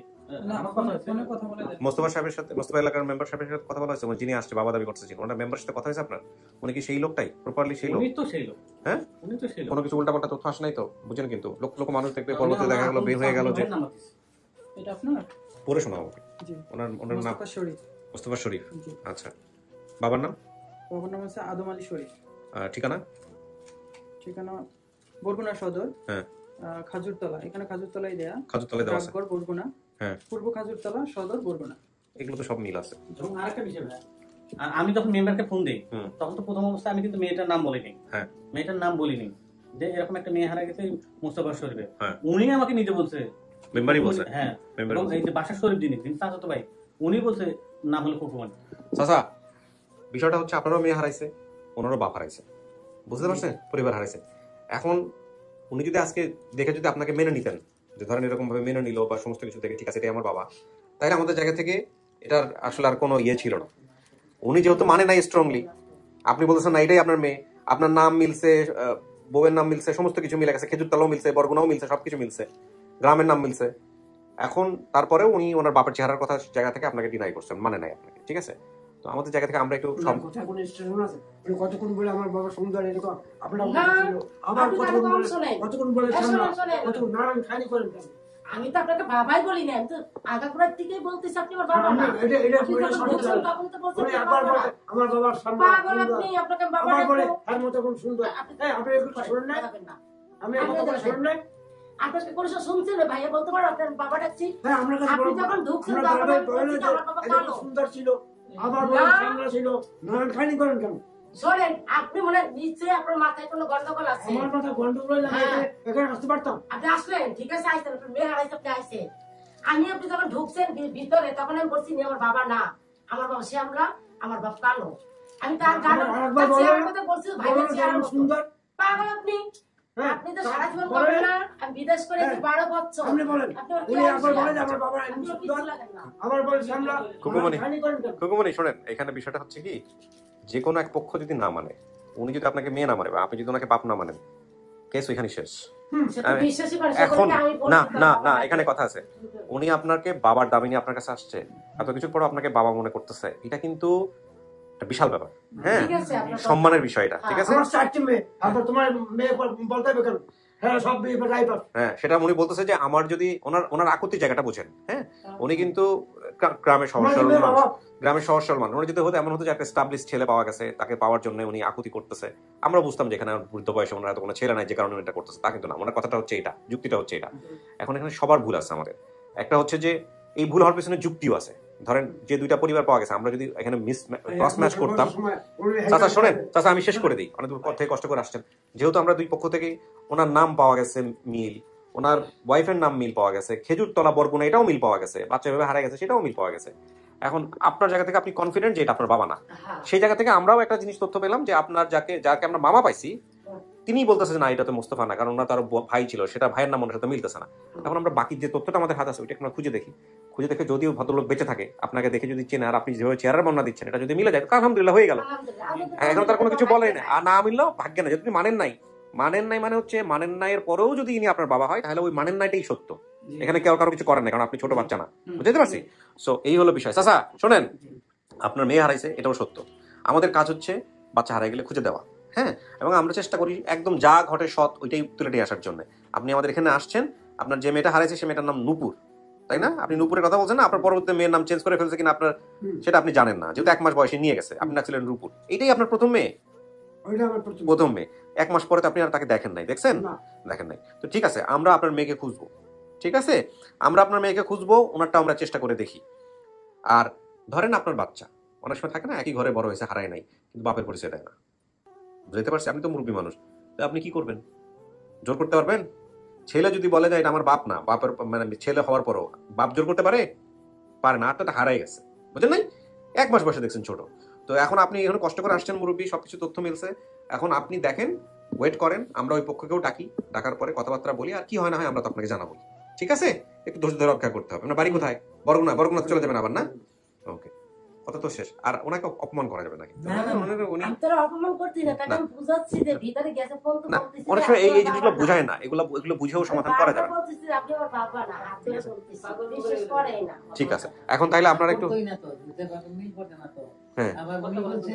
মোস্তফা সাহেবের সাথে, মোস্তফা এলাকার মেম্বার সাহেবের সাথে কথা বলা হয়েছে? যিনি আসছে বাবা দাবি করতেছেন, ওনার মেম্বারের সাথে কথা হয়েছে আপনার? উনি কি সেই লোকটাই, প্রপারলি সেই লোক? উনি তো সেই লোক। হ্যাঁ, উনি তো সেই লোক। কোনো কিছু উল্টাপাল্টা তথ্য আসে নাই তো? বুঝেন, কিন্তু লোক মানুষ দেখবে, পরবর্তীতে দেখা গেল বের হয়ে গেল যে এটা আপনার পড়ে শোনাও আমাকে। ওনার নাম মোস্তফা শরীফ। আচ্ছা, বাবার নাম? বাবার নাম হচ্ছে আদম আলী শরীফ। ঠিকানা বরগুনা সদর। হ্যাঁ, খাজুরতলা, এখানে খাজুরতলায় দেয়া। খাজুরতলায় দেওয়া আছে বরগুনা। হ্যাঁ, পূর্ব খাজুরতলা, সদর বরগুনা। এগুলো তো সব মিল আছে। এবং আরেকটা বিষয় ভাই, আমি যখন মেম্বারকে ফোন দিই তখন তো প্রথম অবস্থায় আমি কিন্তু মেয়েটার নাম বলিনি। হ্যাঁ, মেয়েটার নাম বলিনি যে এরকম একটা মেয়ে হারা গেছে মোস্তফা শরীফে। উনি আমাকে নিজে বলছে, মেম্বারই বলছে। হ্যাঁ, এবং এই যে বাসা শরীফ যিনি চাচাতো ভাই, উনি বলছে নাম হলো কুকুমান। চাচা, বিষয়টা হচ্ছে আপনারও মেয়ে হারাইছে, ওনারও বাপ হারাইছে, বুঝতে পারছেন? পরিবার হারাইছে। এখন উনি যদি আজকে দেখে যদি আপনাকে মেনে নিতেন, যে ধরেন এরকম ভাবে মেনে নিল বা সমস্ত কিছু দেখে ঠিক আছে এটাই আমার বাবা, তাইলে আমাদের জায়গা থেকে এটার আসলে আর কোনো ইয়ে ছিল না। উনি যেহেতু মানে নাই স্ট্রংলি, আপনি বলতেছেন না এটাই আপনার মেয়ে, আপনার নাম মিলছে, বউয়ের নাম মিলছে, সমস্ত কিছু মিলে গেছে, খেজুরতলাও মিলছে, বরগুনাও মিলছে, সবকিছু মিলছে, গ্রামের নাম মিলছে। এখন তারপরেও উনি ওনার বাপের চেহারার কথা জায়গা থেকে আপনাকে ডিনাই করছেন, মানে নাই আপনাকে। ঠিক আছে, তো আমাদের জায়গা থেকে আমরা একটু কতক্ষণ বলে আমার বাবা সুন্দর এরকম আপনার আমার কতক্ষণ বলে নারায়ণ খালি করেন। আমি তো আপনাকে বাবাই বলি না, আমি তো আগাগোড়ার থেকেই বলতেছি আপনি আমার বাবা না। আমার বাবার সামনে আপনাকে বাবা বলে তার মতো কোন সুন্দর। আপনি একটু শুনুন না, আমি আমার কথা শুনুন না। আপনাকে কোনো সময় শুনছেন না ভাইয়া বলতে পারো আপনার বাবা ডাকছি? হ্যাঁ আমার কাছে আপনি বড় যখন ঢুকছেন আমরা তখন বাবা আমি বলেন বলছি যে যে আমার বাবা এটা কালো। সুন্দর ছিল, আবার বলেন না। শ্যামলা ছিল, নারায়ণ খানি করেন কেন? শোনেন, আপনি মনে হয় নিশ্চয়ই আপনার মাথায় কোনো গন্ডগোল আছে। আমার কথা গন্ডগোল লাগে, হ্যাঁ। এখানে আসতে পারতাম। আপনি আসলেন, ঠিক আছে, আসছেন, আপনার মেয়ে হারাইছে, আপনি আসছেন। আপনি যখন ঢুকছেন ভিতরে তখন আমি বলছি আমার বাবা না, আমার বাবা শ্যামলা, আমার বাবা কালো। আমি তার গানের আরেকবার তার বলেন। চেহারার কথা বলছি, ভাইয়ের বলেন যে চেহারার এরকম মতো। সুন্দর। পাগল আপনি। হ্যাঁ। আপনি তো সারা জীবন বলেন। করবেন না। আমি বিদেশ করে হ্যাঁ। 12 বছর। আপনি বলেন। আপনি ওর উনি কি একবার আসে? বলেন যে আমার বাবা এরকম আপনি ওর সুন্দর, কিছু লাগেন না। আবার বলেন শ্যামলা, খুকুমণি। নারায়ণ খানি করেন কেন? খুকুমণি শোনেন, এখানে বিষয়টা হচ্ছে কি, যে কোনো এক পক্ষ যদি না মানে, উনি যদি আপনাকে মেয়ে না মানে বা আপনি যদি ওনাকে বাপ না মানেন, কেস ওইখানে শেষ। সে তো বিশ্বাসই করে, সে এখন বলে আমি বলছি না তার না বাবা না, ডাকে। এখানে কথা আছে। উনি আপনাকে বাবার দাবি নিয়ে আপনার কাছে আসছে, এত কিছু পর আপনাকে বাবা মনে করতেছে, এটা কিন্তু একটা বিশাল ব্যাপার। হ্যাঁ, ঠিক আছে, আপনার কথা। সম্মানের বিষয় এটা, ঠিক আছে। আমার 4টি মেয়ে, তারপর তোমার মেয়ে বলতে হবে কেন? হ্যাঁ সব মেয়ে রাইপার। হ্যাঁ, সেটা উনি বলতেছে যে আমার যদি ওনার আকুতির জায়গাটা বুঝেন। হ্যাঁ, উনি কিন্তু গ্রামের সহজ আমার সরল মেয়ে মানুষ, বাবা। গ্রামের সহজ সরল মানুষ। উনি যদি হতো এমন হতো যে একটা স্টাবলিশ ছেলে পাওয়া গেছে, তাকে পাওয়ার জন্য উনি আকুতি করতেছে, আমরা বুঝতাম যে এখানে বৃদ্ধ বয়সে ওনার এত কোনো ছেলে নাই যে কারণে উনি এটা করতেছে, তা কিন্তু না। ওনার কথাটা হচ্ছে এটা, যুক্তিটা হচ্ছে এটা। এখন এখানে সবার ভুল আছে আমাদের। একটা হচ্ছে যে এই ভুল হওয়ার পেছনে যুক্তিও আছে। ধরেন যে দুইটা পরিবার পাওয়া গেছে, আমরা যদি এখানে ক্রস ম্যাচ করতাম। চাচা শোনেন, চাচা আমি শেষ করে দিই, অনেক দূর পর থেকে কষ্ট করে আসছেন। যেহেতু আমরা দুই পক্ষ থেকে ওনার নাম পাওয়া গেছে মিল, ওনার ওয়াইফের নাম মিল পাওয়া গেছে, খেজুরতলা বরগুনা এটাও মিল পাওয়া গেছে, বাচ্চা ভেবে হারা গেছে সেটাও মিল পাওয়া গেছে। এখন আপনার জায়গা থেকে আপনি কনফিডেন্ট যে এটা আপনার বাবা না, হ্যাঁ। সেই জায়গা থেকে আমরাও একটা জিনিস তথ্য পেলাম যে আপনার যাকে আমরা মামা পাইছি তিনি বলতেছে যে না এটা তো মোস্তফা না, কারণ ওনার তার ভাই ছিল, সেটা ভাইয়ের নাম ওনার সাথে মিলতেছে না। এখন আমরা বাকি যে তথ্যটা আমাদের হাতে আছে ওইটা আমরা খুঁজে দেখি, খুঁজে দেখে যদিও ভদ্রলোক বেঁচে থাকে, আপনাকে দেখে যদি চেনে আর আপনি যেভাবে চেহারার বর্ণনা দিচ্ছেন এটা যদি মিলে যায় তো আলহামদুলিল্লাহ হয়ে গেল। আলহামদুলিল্লাহ, আমি তো এখন তার কোনো কিছু বলেই না, আর না মিললেও ভাগ্যে না। যদি মানেন নাই মানে হচ্ছে মানেন নাই এর পরেও যদি ইনি আপনার বাবা হয় তাহলে ওই মানেন নাইটাই সত্য, এখানে কেউ কারো কিছু করেন না, কারণ আপনি ছোট বাচ্চা না। বুঝতে পারছি? সো এই হলো বিষয়। চাচা শোনেন, আপনার মেয়ে হারাইছে এটাও সত্য, আমাদের কাজ হচ্ছে বাচ্চা হারাই গেলে খুঁজে দেওয়া। হ্যাঁ, এবং আমরা চেষ্টা করি একদম যা ঘটে সৎ ওইটাই তুলে নিয়ে আসার জন্য। আপনি আমাদের এখানে আসছেন, আপনার যে মেয়েটা হারাইছে সে মেয়েটার নাম নূপুর, তাই না? আপনি নূপুরের কথা বলছেন না, আপনার পরবর্তী মেয়ের নাম চেঞ্জ করে ফেলছে কিনা আপনার সেটা আপনি জানেন না, যেহেতু 1 মাস বয়সে নিয়ে গেছে। আপনি না ছিলেন নূপুর, এটাই আপনার প্রথম মেয়ে। ওইটা আমার প্রথম। প্রথম মেয়ে 1 মাস পরে তো আপনি আর তাকে দেখেন নাই, দেখছেন? না। দেখেন নাই তো ঠিক আছে, আমরা আপনার মেয়েকে খুঁজবো। ঠিক আছে, আমরা আপনার মেয়েকে খুঁজবো, ওনারটা আমরা চেষ্টা করে দেখি। আর ধরেন আপনার বাচ্চা অনেক সময় থাকে না, একই ঘরে বড় হয়েছে, হারায় নাই, কিন্তু বাপের পরিচয় দেয় না। বুঝতে পারছি? আপনি তো মুরব্বী মানুষ, তো আপনি কি করবেন? জোর করতে পারবেন? ছেলে যদি বলে যায় এটা আমার বাপ না, বাপের মানে ছেলে হওয়ার পরও বাপ জোর করতে পারে? পারে না, আটটা হারাই গেছে, বুঝলেন নাই? 1 মাস বয়সে দেখছেন ছোট। তো এখন আপনি এখানে কষ্ট করে আসছেন, মুরব্বী, সবকিছু তথ্য মিলছে। এখন আপনি দেখেন, ওয়েট করেন, আমরা ওই পক্ষকেও ডাকি, ডাকার পরে কথাবার্তা বলি, আর কি হয় না হয় আমরা তো আপনাকে জানাবো। ঠিক আছে? একটু ধৈর্য ধরে অপেক্ষা করতে হবে। আপনার বাড়ি কোথায়? বরগুনা চলে যাবেন আবার না? ওকে, কথা তো শেষ। আর ওনাকে অপমান করা যাবে নাকি? উনি আমি তোরা অপমান করছি না, তাকে আমি বুঝাচ্ছি যে ভিতরে গেছে ফোন তো না, বলতেছি অনেক যে সময় এই আপনি এই জিনিসগুলো আমার বুঝায় না, এগুলো বুঝেও সমাধান করা যাবে না। বলতেছি যে আপনি আমার বাবা না, আপনি বলতেছি বিশ্বাস করেই না। ঠিক আছে, এখন তাইলে আপনারা একটু করতোই না তো, বুঝতে পারো, মিল করতে না তো। হ্যাঁ আবার উনি বলছে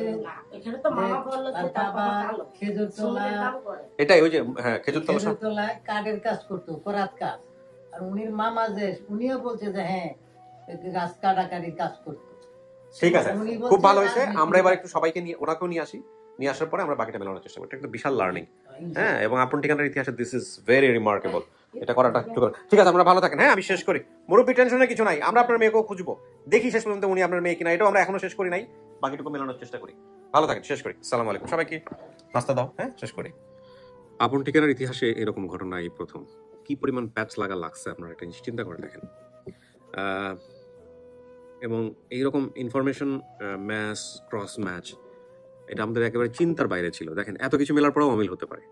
এখানে তো মামা বললো যে তার তার বাবা বাবা কালো, খেজুরতলা সুদের কাম করে। এটাই ওই যে হ্যাঁ খেজুরতলা খেজুরতলায় কাঠের কাজ করতো, করাত কাজ। আর উনির মামা যে উনিও বলছে যে হ্যাঁ গাছ কাটাকাটির কাজ করতো। ঠিক আছে, উনি বলছে খুব ভালো হয়েছে। রাজনীতি আমরা এবার একটু সবাইকে নিয়ে ওনাকেও নিয়ে আসি, নিয়ে আসার পরে আমরা বাকিটা মেলানোর চেষ্টা করি। এটা একটা বিশাল লার্নিং। হ্যাঁ, এবং আপন ঠিকানার ইতিহাসে দিস ইজ ভেরি রিমার্কেবল। এটা করাটা একটু ঠিক আছে, আপনারা ভালো থাকেন। হ্যাঁ, আমি শেষ করি। মুরব্বী টেনশনের কিছু নাই, আমরা আপনার মেয়েকেও খুঁজবো, দেখি শেষ পর্যন্ত উনি আপনার মেয়ে কিনা, এটাও আমরা এখনো শেষ করি নাই, বাকিটুকু মেলানোর চেষ্টা করি। ভালো থাকেন, শেষ করি। আসসালামু আলাইকুম সবাইকে, নাস্তা দাও। হ্যাঁ, শেষ করি। আপন ঠিকানার ইতিহাসে এরকম ঘটনা এই প্রথম। কি পরিমাণ প্যাচ লাগছে আপনারা একটা জিনিস চিন্তা করে দেখেন। এবং এইরকম ইনফরমেশন ম্যাচ ক্রস ম্যাচ, এটা আমাদের একেবারে চিন্তার বাইরে ছিল। দেখেন, এত কিছু মেলার পরেও অমিল হতে পারে।